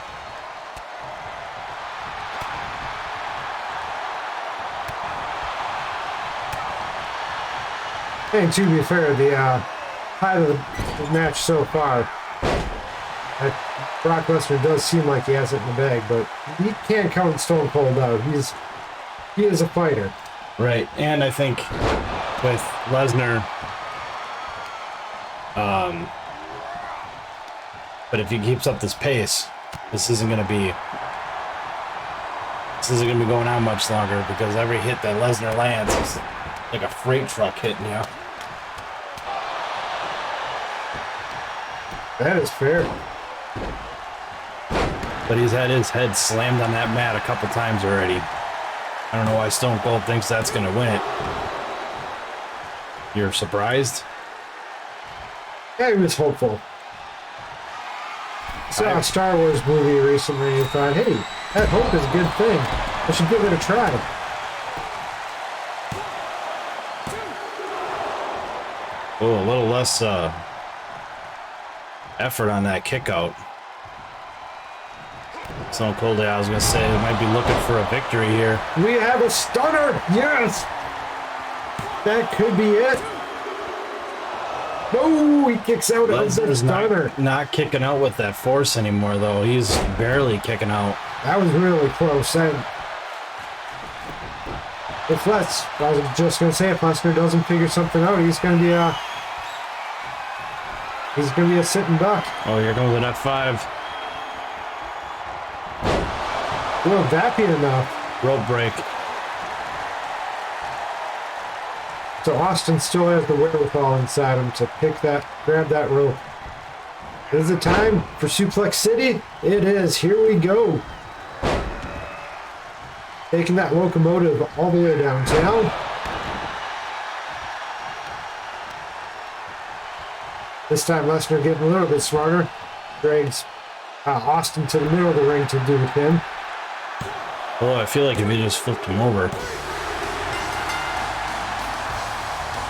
And to be fair, the height of the match so far, Brock Lesnar does seem like he has it in the bag, but he can't count Stone Cold out. He is a fighter. Right, and I think with Lesnar, but if he keeps up this pace, this isn't gonna be going on much longer, because every hit that Lesnar lands is like a freight truck hitting you. That is fair. But he's had his head slammed on that mat a couple times already. I don't know why Stone Cold thinks that's gonna win it. You're surprised? Yeah, he was hopeful. Saw a Star Wars movie recently and thought, hey, that hope is a good thing. I should give it a try. Oh, a little less effort on that kick out. Stone Cold, I was gonna say, they might be looking for a victory here. We have a stunner! Yes! That could be it. No, he kicks out of the Lesnar's stunner. not kicking out with that force anymore, though. He's barely kicking out. That was really close. I was just gonna say, if Lesnar doesn't figure something out, he's gonna be a sitting duck. Oh, here comes an F5. Will that be enough? Rope break. So Austin still has the wherewithal inside him to grab that rope. Is it time for Suplex City? It is. Here we go. Taking that locomotive all the way downtown. This time Lesnar getting a little bit smarter. Drags Austin to the middle of the ring to do with him. Oh, I feel like if he just flipped him over.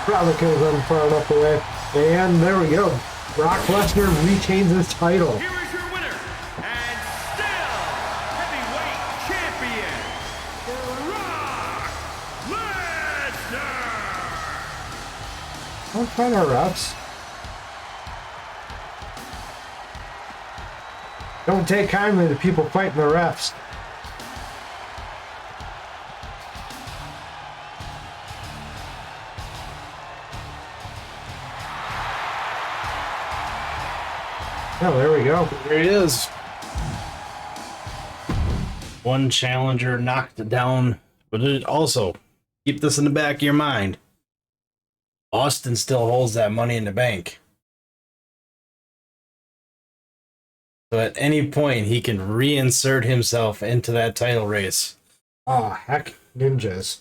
Probably could have gone far enough away. And there we go. Brock Lesnar retains his title. Here is your winner, and still heavyweight champion, Brock Lesnar. What kind of refs? Don't take kindly to people fighting the refs. Oh, there we go. There he is. One challenger knocked down, but it also, keep this in the back of your mind, Austin still holds that Money in the Bank. So at any point, he can reinsert himself into that title race. Oh, heck, ninjas.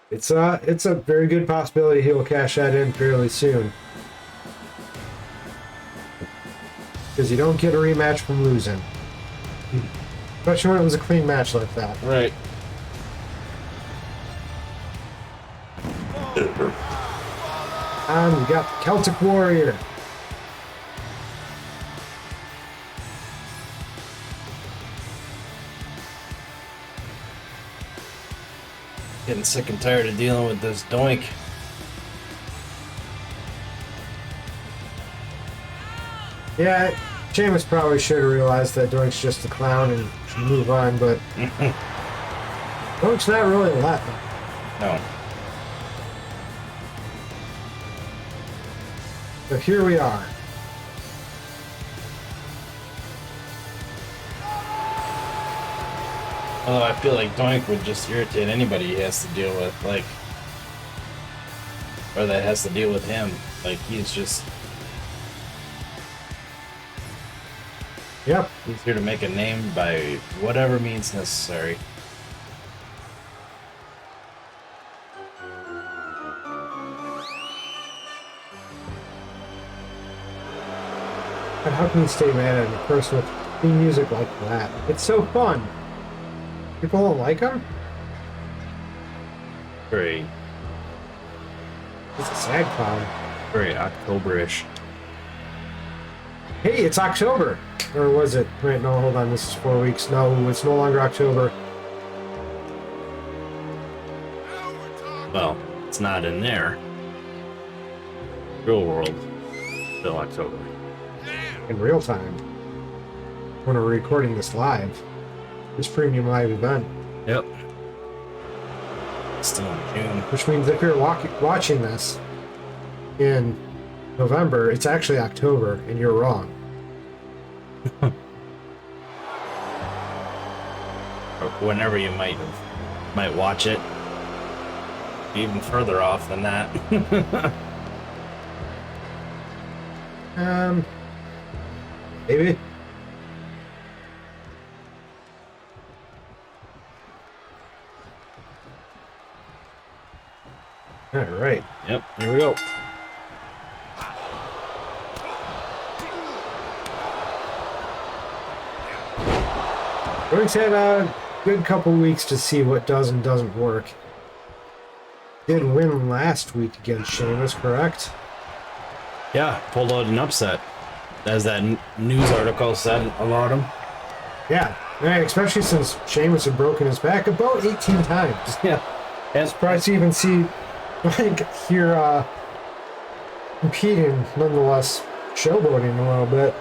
It's a very good possibility he will cash that in fairly soon. Because you don't get a rematch from losing. Especially when it was a clean match like that. Right. And we got the Celtic Warrior. Getting sick and tired of dealing with this doink. Yeah, Sheamus probably should have realized that Doink's just a clown and should move on, but Doink's not really letting. No. So here we are. Although I feel like Doink would just irritate anybody he has to deal with, like, or that has to deal with him. Like, he's just, Yep. he's here to make a name by whatever means necessary. But how can you stay mad at a person with theme music like that? It's so fun. People don't like them? Very, It's a sad clown. very October-ish. Hey, it's October! Or was it? Wait, no, hold on, this is 4 weeks. No, it's no longer October. Well, it's not in there. Real world, still October. In real time. When we're recording this live. This premium live event. Yep. Still in June. Which means if you're watching this in November, it's actually October, and you're wrong. Or whenever you might watch it. Even further off than that. Maybe. All right. Yep, here we go. Roy's had a good couple weeks to see what does and doesn't work. Did win last week against Sheamus, correct? Yeah, pulled out an upset. As that news article said about him. Yeah, especially since Sheamus had broken his back about 18 times. Yeah. And Surprised to even see, here, competing, nonetheless, showboating a little bit.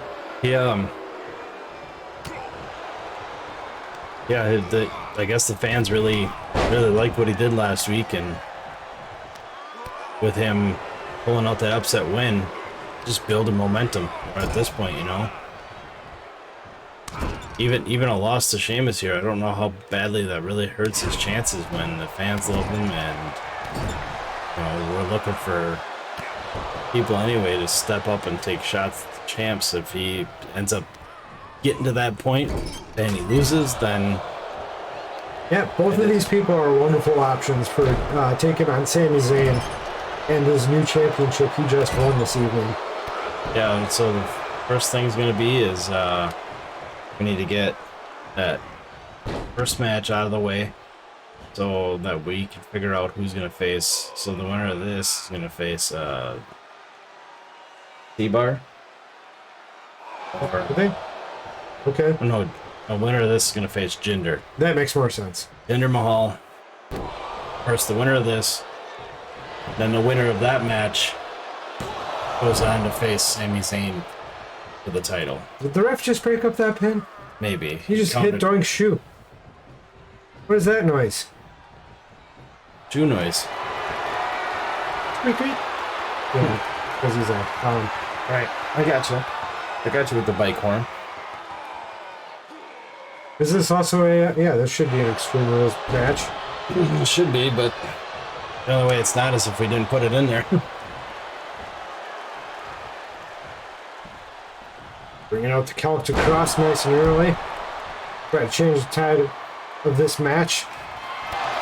I guess the fans really liked what he did last week, and with him pulling out that upset win, just building momentum at this point, you know. Even a loss to Sheamus here, I don't know how badly that really hurts his chances when the fans love him, and we're looking for people anyway to step up and take shots at the champs. If he ends up getting to that point and he loses, then Yeah, both of these people are wonderful options for taking on Sami Zayn and his new championship he just won this evening. yeah. And so the first thing's gonna be is we need to get that first match out of the way so that we can figure out who's gonna face. So the winner of this is gonna face T-Bar. Or Okay. Okay, no, a winner of this is gonna face Jinder. that makes more sense. Jinder Mahal. First, the winner of this. Then the winner of that match goes on to face Sami Zayn for the title. Did the ref just break up that pin? Maybe. He just hit Doink's shoe. What is that noise? Shoe noise. Tweet, tweet. Yeah, because he's a clown. Right. I got you. I got you with the bike horn. Is this also a... yeah, this should be an Extreme Rules match. It should be, but the only way it's not is if we didn't put it in there. Bringing out the Celtic Cross nice and early. Try to change the tide of this match.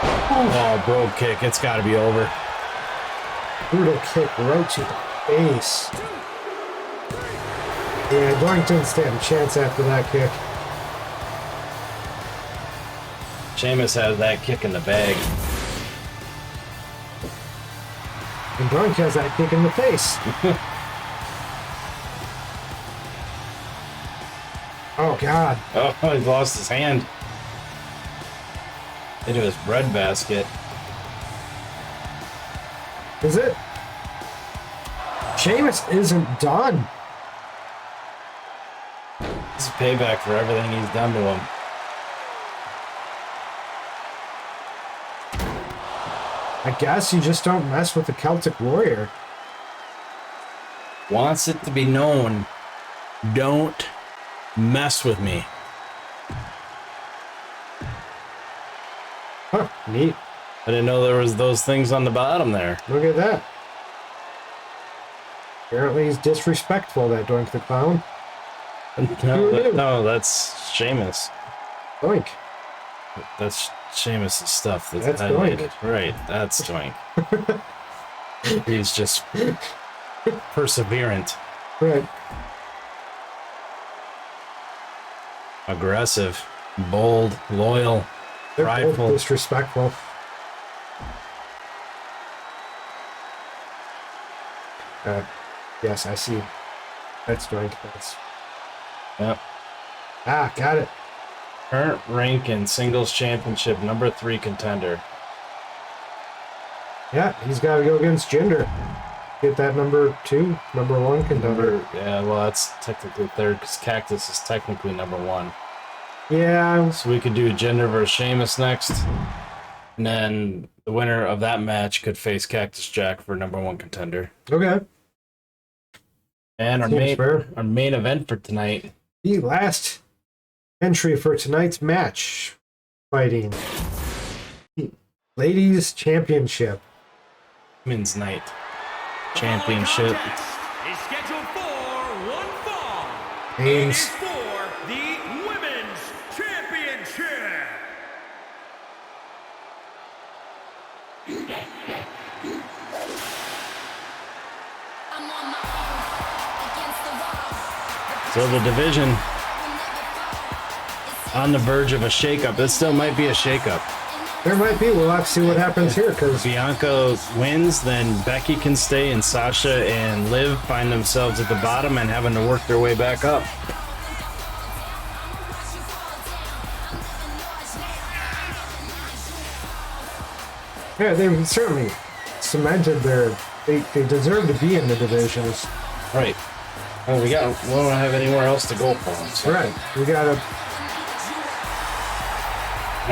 Oh, brogue kick. It's got to be over. Brutal kick right to the face. Yeah, Doink didn't stand a chance after that kick. Sheamus has that kick in the bag. And Doink has that kick in the face. Oh, God. Oh, he's lost his hand. Into his bread basket. Is it? Sheamus isn't done. This is payback for everything he's done to him. I guess you just don't mess with the Celtic Warrior. Wants it to be known. Don't mess with me. Huh, neat. I didn't know there was those things on the bottom there. Look at that. Apparently he's disrespectful, that Doink the Clown. No, that's Sheamus. Doink. That's Sheamus' stuff. That's highlighted. Right, that's Doink. He's just perseverant. Right. Aggressive, bold, loyal, They're both prideful. disrespectful. Yes, I see. That's doing this. Yep. Ah, got it. Current rank in singles championship, number 3 contender. Yeah, he's got to go against Jinder. Get that number 2, number 1 contender. Yeah, well, that's technically 3rd because Cactus is technically number 1. Yeah, So we could do Jinder versus Sheamus next. And then the winner of that match could face Cactus Jack for number 1 contender. okay. And our Seems fair. main event for tonight. The last entry for tonight's match. Fighting Ladies Championship. Women's Night Championship. Is scheduled for one fall. It Names. is for the Women's Championship. I'm on my own against the wall. So the division on the verge of a shakeup. This still might be a shakeup. There might be. We'll have to see what happens here because Bianca wins, then Becky can stay, and Sasha and Liv find themselves at the bottom and having to work their way back up. yeah, they certainly cemented their. They deserve to be in the divisions. Right. Well, we don't have anywhere else to go for them. So Right. We gotta.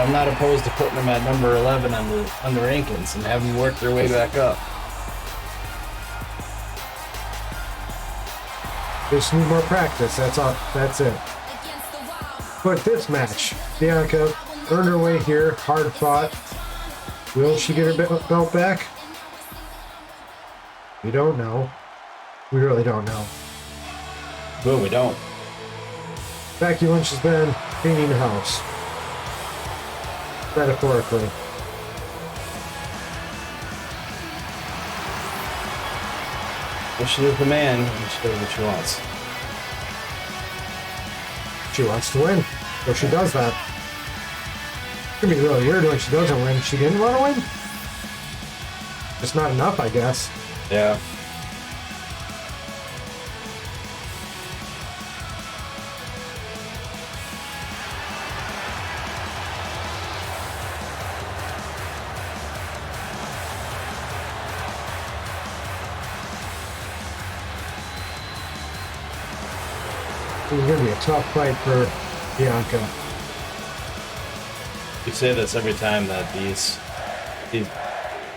I'm not opposed to putting them at number 11 on the rankings and having them work their way back up. They just need more practice. That's all. That's it. But this match, Bianca earned her way here. Hard fought. Will she get her belt back? We don't know. We really don't know. Well, we don't. Becky Lynch has been cleaning the house. Metaphorically. Well, she is the man, and she does what she wants. She wants to win. So she does that. It's gonna be really weird when she doesn't win. She didn't want to win? Just not enough, I guess. Yeah. It's gonna be a tough fight for Bianca. We say this every time that these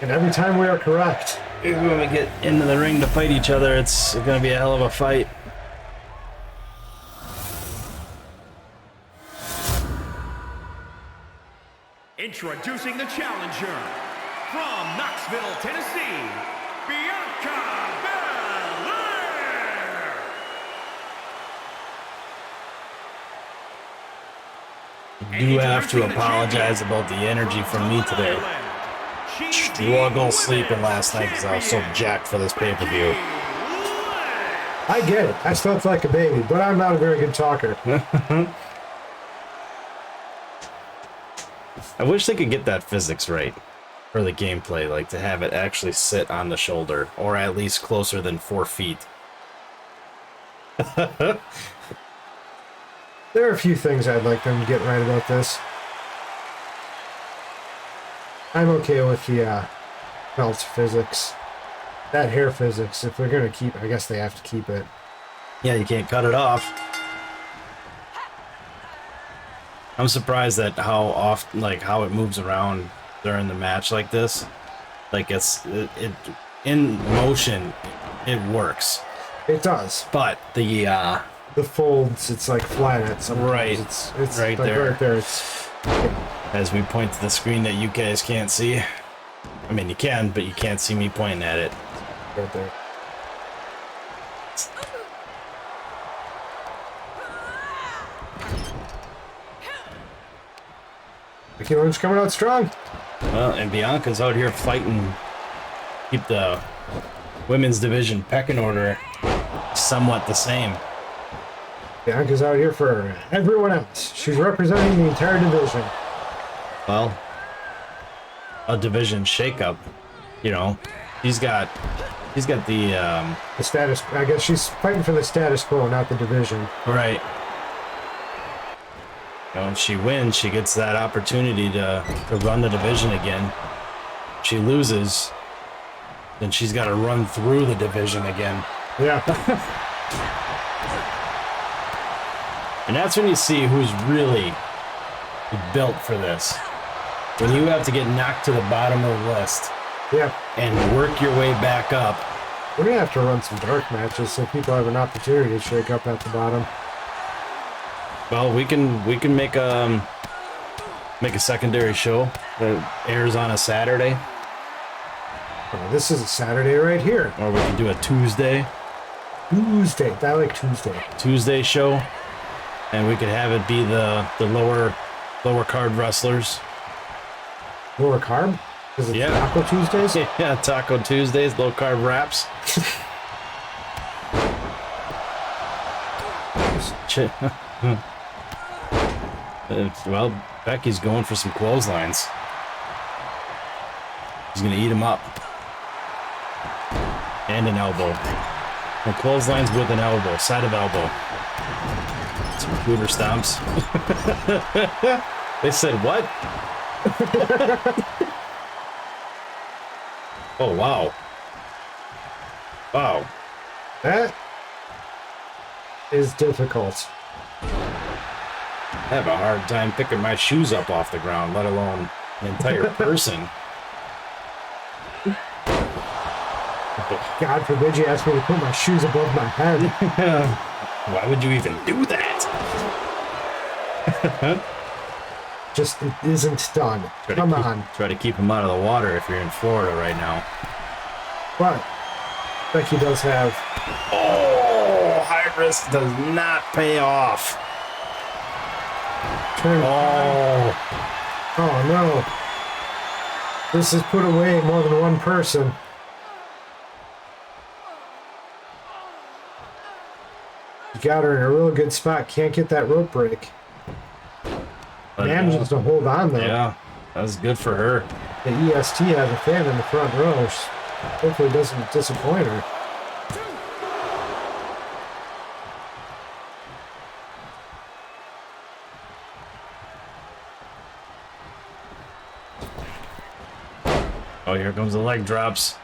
And every time we are correct. when we get into the ring to fight each other, it's going to be a hell of a fight. Introducing the challenger from Knoxville, Tennessee, Bianca Belair. Do have to apologize about the energy from me today. Struggle sleeping last night because I was so jacked for this pay-per-view. I get it. I slept like a baby, but I'm not a very good talker. I wish they could get that physics right for the gameplay, like to have it actually sit on the shoulder, or at least closer than 4 feet. There are a few things I'd like them to get right about this. I'm okay with the belt physics. That hair physics, if they're going to keep I guess they have to keep it. Yeah, you can't cut it off. I'm surprised at how often, like how it moves around during the match like this. Like it in motion, it works. It does. But The folds, it's like flat at sometimes. Right. It's Right like there. Right there. It's as we point to the screen that you guys can't see. I mean, you can, but you can't see me pointing at it. right there. Becky Lynch coming out strong. Well, and Bianca's out here fighting, keep the women's division pecking order somewhat the same. Bianca's out here for everyone else. She's representing the entire division. Well, a division shakeup. You know, he's got the The status. I guess she's fighting for the status quo, not the division. right. You know, if she wins, she gets that opportunity to run the division again. If she loses, then she's got to run through the division again. Yeah. And that's when you see who's really built for this. When you have to get knocked to the bottom of the list Yeah. and work your way back up. We're gonna have to run some dark matches so people have an opportunity to shake up at the bottom. Well, we can make a secondary show that airs on a Saturday, Oh, this is a Saturday right here. or we can do a Tuesday Tuesday. I like Tuesday. show, and we could have it be the lower card wrestlers. Lower carb? Is it Yeah. Taco Tuesdays? Yeah, Taco Tuesdays, low carb wraps. Well, Becky's going for some clotheslines. He's gonna eat him up. And an elbow. And clotheslines with an elbow, side of elbow. Some cooter stomps. They said what? Oh, wow. Wow. That is difficult. I have a hard time picking my shoes up off the ground, let alone an entire person. God forbid you ask me to put my shoes above my head. Why would you even do that? Just it isn't done. Come on. Try to keep him out of the water if you're in Florida right now. But Becky does have. Oh, high risk does not pay off. Turn. Oh, Oh no. This has put away more than one person. Got her in a real good spot. Can't get that rope break. Manages to hold on though. yeah, that was good for her. The EST has a fan in the front row. Hopefully doesn't disappoint her. Oh, here comes the leg drops.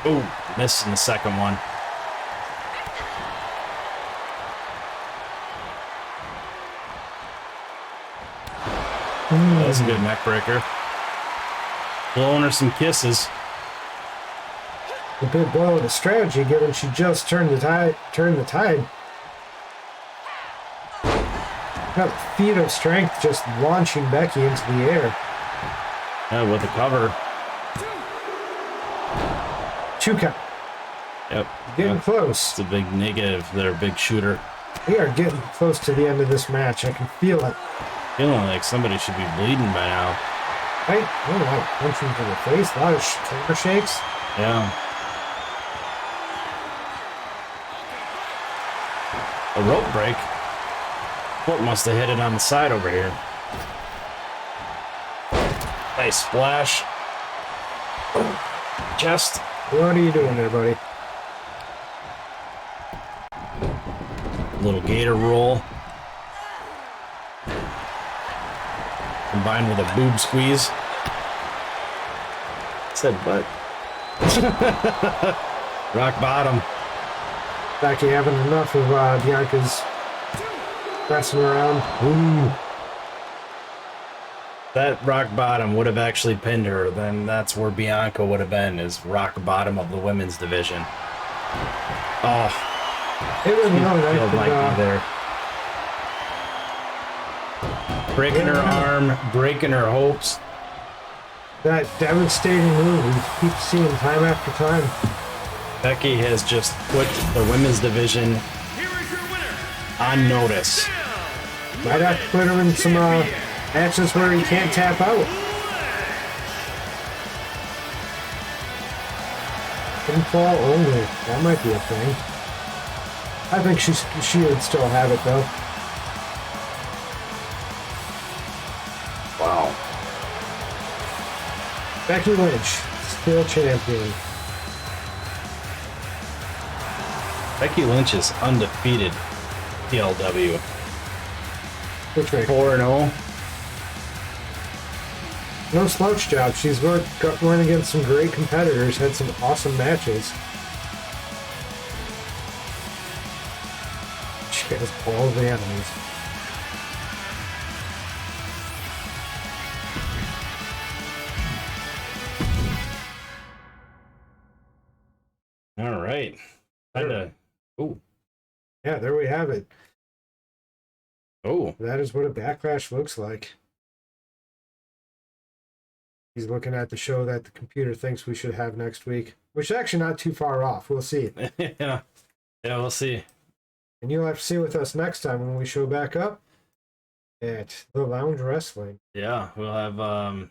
Oh, missed in the second one. That's a good neck breaker. Blowing her some kisses. A big blow of the strategy, given she just turned the tide. Got a feat of strength, just launching Becky into the air. Yeah, with the cover. 2 count. Yep. Getting It's close. a big negative. They're a big shooter. We are getting close to the end of this match. I can feel it. Feeling like somebody should be bleeding by now. Right? Oh, wow. Punching to the face. A lot of shoulder shakes. Yeah. A rope break. Foot must have hit it on the side over here. Nice splash. Chest. What are you doing there, buddy? Little gator roll. Combined with a boob squeeze. Said what? Rock bottom. Becky having enough of Bianca's messing around. Ooh. That rock bottom would have actually pinned her, then that's where Bianca would have been, is rock bottom of the women's division. Oh, It was another night, Field might be there. Breaking her arm, breaking her hopes. that devastating move we keep seeing time after time. Becky has just put the women's division Here is your winner. on notice. Might have to put him in some matches where he can't tap out. Pinfall only. That might be a thing. I think she would still have it though. Wow. Becky Lynch, still champion. Becky Lynch is undefeated. TLW. Which way? 4-0. No slouch job. She's went against some great competitors, had some awesome matches. She has all the enemies. All right. Kinda. Oh. Yeah, there we have it. Oh. That is what a backlash looks like. He's looking at the show that the computer thinks we should have next week, which is actually not too far off. We'll see. Yeah. Yeah, we'll see. And you'll have to see with us next time when we show back up at the Lounge Wrestling. Yeah, we'll have I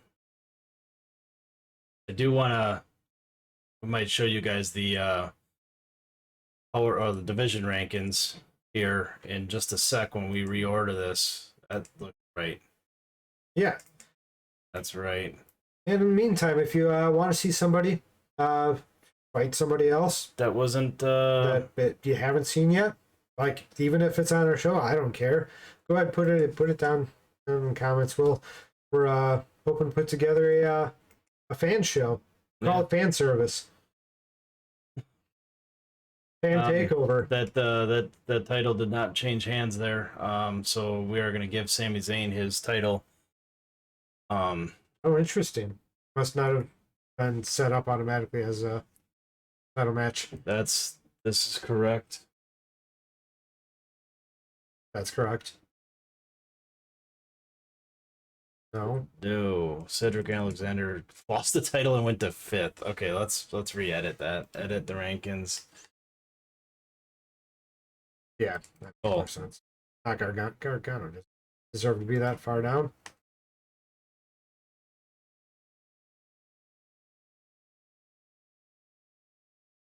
do wanna we might show you guys the power or the division rankings here in just a sec when we reorder this. That looks right. Yeah. That's right. And in the meantime, if you want to see somebody fight somebody else That wasn't that you haven't seen yet, like even if it's on our show, I don't care. Go ahead, put it down in the comments. We're hoping to put together a fan show. Call it fan service. Fan takeover. That title did not change hands there. So we are gonna give Sami Zayn his title. Oh, interesting. Must not have been set up automatically as a title match. This is correct. That's correct. No. No, Cedric Alexander lost the title and went to 5th. Okay, let's re-edit that. Edit the rankings. Yeah, that makes Oh. more sense. Not Gargano. Gargano doesn't deserve to be that far down.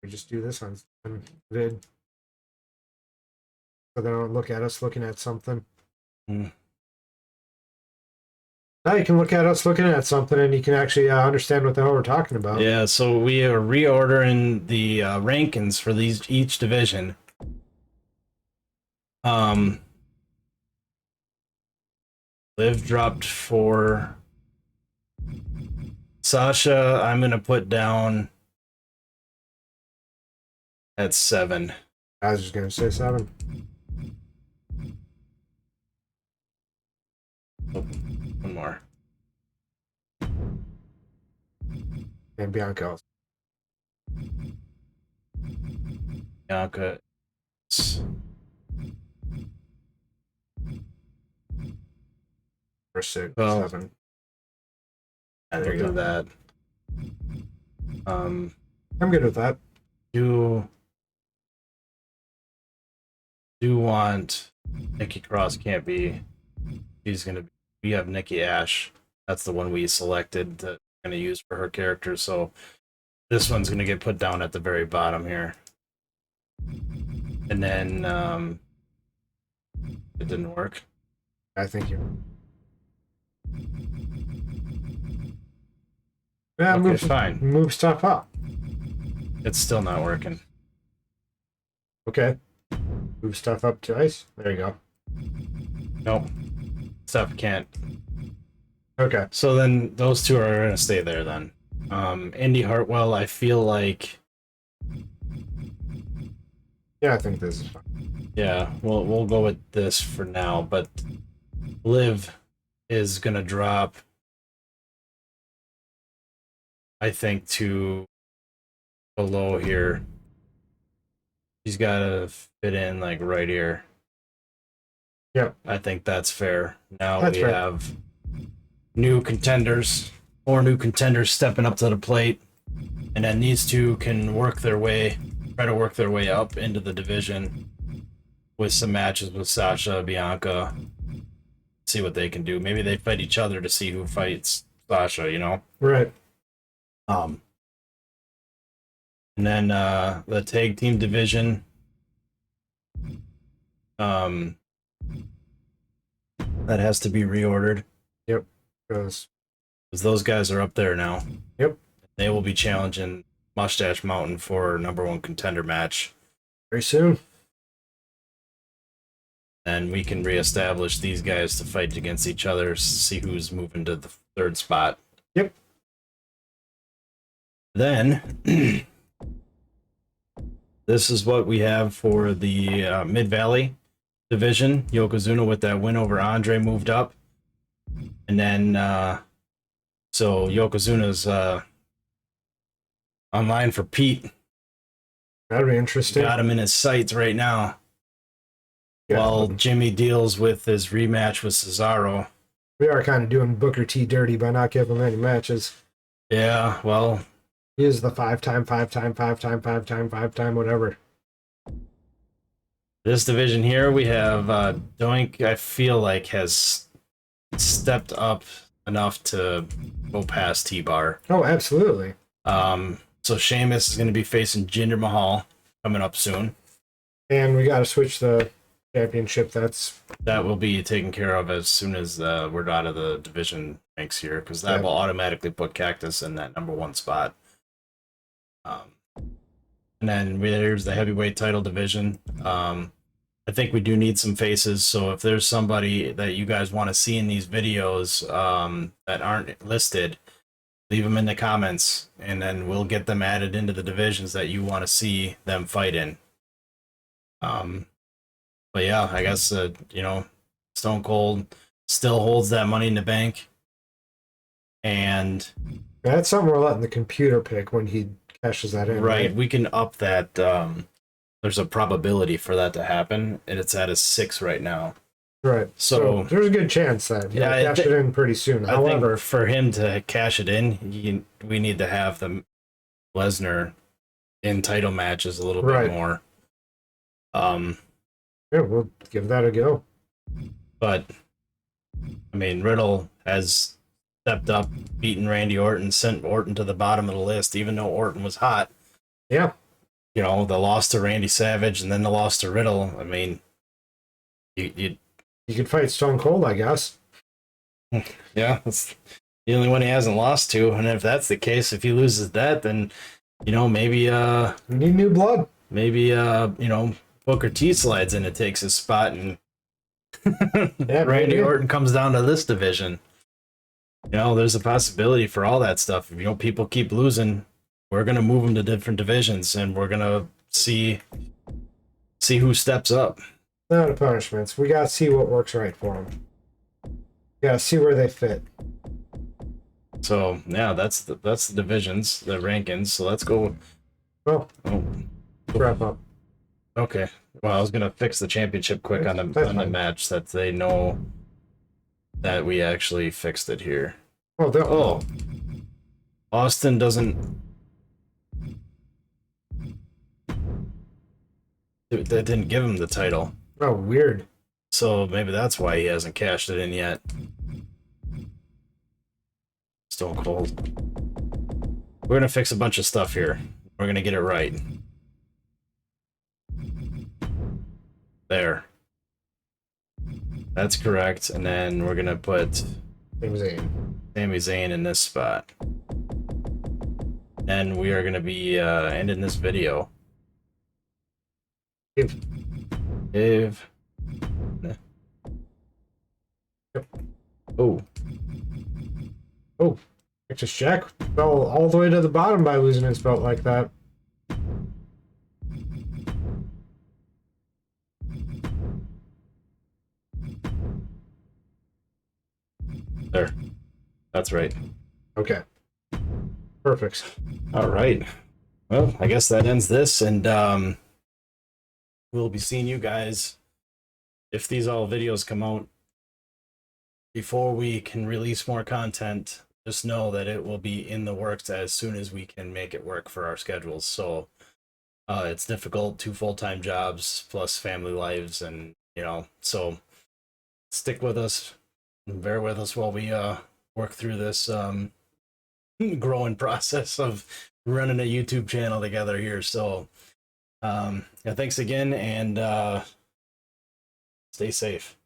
We just do this on vid. So they don't look at us looking at something. Hmm. Now you can look at us looking at something and you can actually understand what the hell we're talking about. Yeah, so we are reordering the rankings for each division. Liv dropped 4. Sasha, I'm gonna put down at 7. I was just going to say 7. Oh, one more. And Bianca also. Bianca. Or 6, Well, 7. There you go. That. I'm good with that. Do want Nikki Cross can't be. She's gonna be. We have Nikki Ash. That's the one we selected that we're gonna use for her character. So this one's gonna get put down at the very bottom here. And then it didn't work. I think you. Yeah, Okay, fine. Move stuff up. It's still not working. Okay. Move stuff up to ice. There you go. Nope. Stuff can't. Okay. So then those two are gonna stay there then. Indy Hartwell, I feel like Yeah, I think this is fine. yeah, we'll go with this for now, but Liv is gonna drop I think to below here. She's gotta fit in like right here. Yep. I think that's fair. Now That's we fair. have new contenders, 4 new contenders stepping up to the plate, and then these two can try to work their way up into the division with some matches with Sasha, Bianca, see what they can do. Maybe they fight each other to see who fights Sasha, you know? Right. And then the tag team division, that has to be reordered Yep. Because because those guys are up there now. yep, They will be challenging Mustache Mountain for #1 contender match. very soon. And we can reestablish these guys to fight against each other, see who's moving to the 3rd spot. Yep. Then, this is what we have for the Mid Valley division. Yokozuna with that win over Andre moved up. And then, so Yokozuna's online for Pete. That'd be interesting. Got him in his sights right now. Yeah, While Jimmy deals with his rematch with Cesaro. we are kind of doing Booker T dirty by not giving him any matches. Yeah, well, He is the 5-time, whatever. this division here, we have Doink, I feel like, has stepped up enough to go past T-Bar. Oh, absolutely. So Sheamus is going to be facing Jinder Mahal coming up soon. And we got to switch the championship. That will be taken care of as soon as we're out of the division ranks here, because that will automatically put Cactus in that #1 spot. And then there's the heavyweight title division. I think we do need some faces, so if there's somebody that you guys want to see in these videos that aren't listed, leave them in the comments, and then we'll get them added into the divisions that you want to see them fight in. But yeah, I guess Stone Cold still holds that Money in the Bank, and That's something we're letting the computer pick when he cashes that in. right, we can up that. There's a probability for that to happen, and it's at a 6 right now. Right. So there's a good chance that he'll cash it in pretty soon. I However, think for him to cash it in, we need to have the Lesnar in title matches a little bit more. yeah, we'll give that a go. But I mean, Riddle has stepped up, beaten Randy Orton, sent Orton to the bottom of the list, even though Orton was hot. Yeah. The loss to Randy Savage and then the loss to Riddle. I mean, you could fight Stone Cold, I guess. Yeah, that's the only one he hasn't lost to. And if that's the case, if he loses that, then maybe we need new blood. Maybe Booker T slides in and takes his spot, and Randy Orton comes down to this division. There's a possibility for all that stuff. If people keep losing, we're gonna move them to different divisions, and we're gonna see who steps up. Not a punishments. We gotta see what works right for them. We gotta see where they fit. So yeah, that's the divisions, the rankings. So let's go. Well, wrap up. Okay. Well, I was gonna fix the championship quick on the match that they know that we actually fixed it here. Oh, Austin doesn't. That didn't give him the title. Oh, weird. So maybe that's why he hasn't cashed it in yet. Stone Cold. We're gonna fix a bunch of stuff here. We're gonna get it right. There. That's correct. And then we're gonna put Sami Zayn in this spot. And we are gonna be ending this video. Dave. Oh. Texas Jack fell all the way to the bottom by losing his belt like that. There. That's right. Okay. Perfect. All right. Well, I guess that ends this, and we'll be seeing you guys if these all videos come out before we can release more content. Just know that it will be in the works as soon as we can make it work for our schedules. So it's difficult, 2 full-time jobs plus family lives, and so stick with us and bear with us while we work through this growing process of running a YouTube channel together here. So yeah, thanks again, and Stay safe.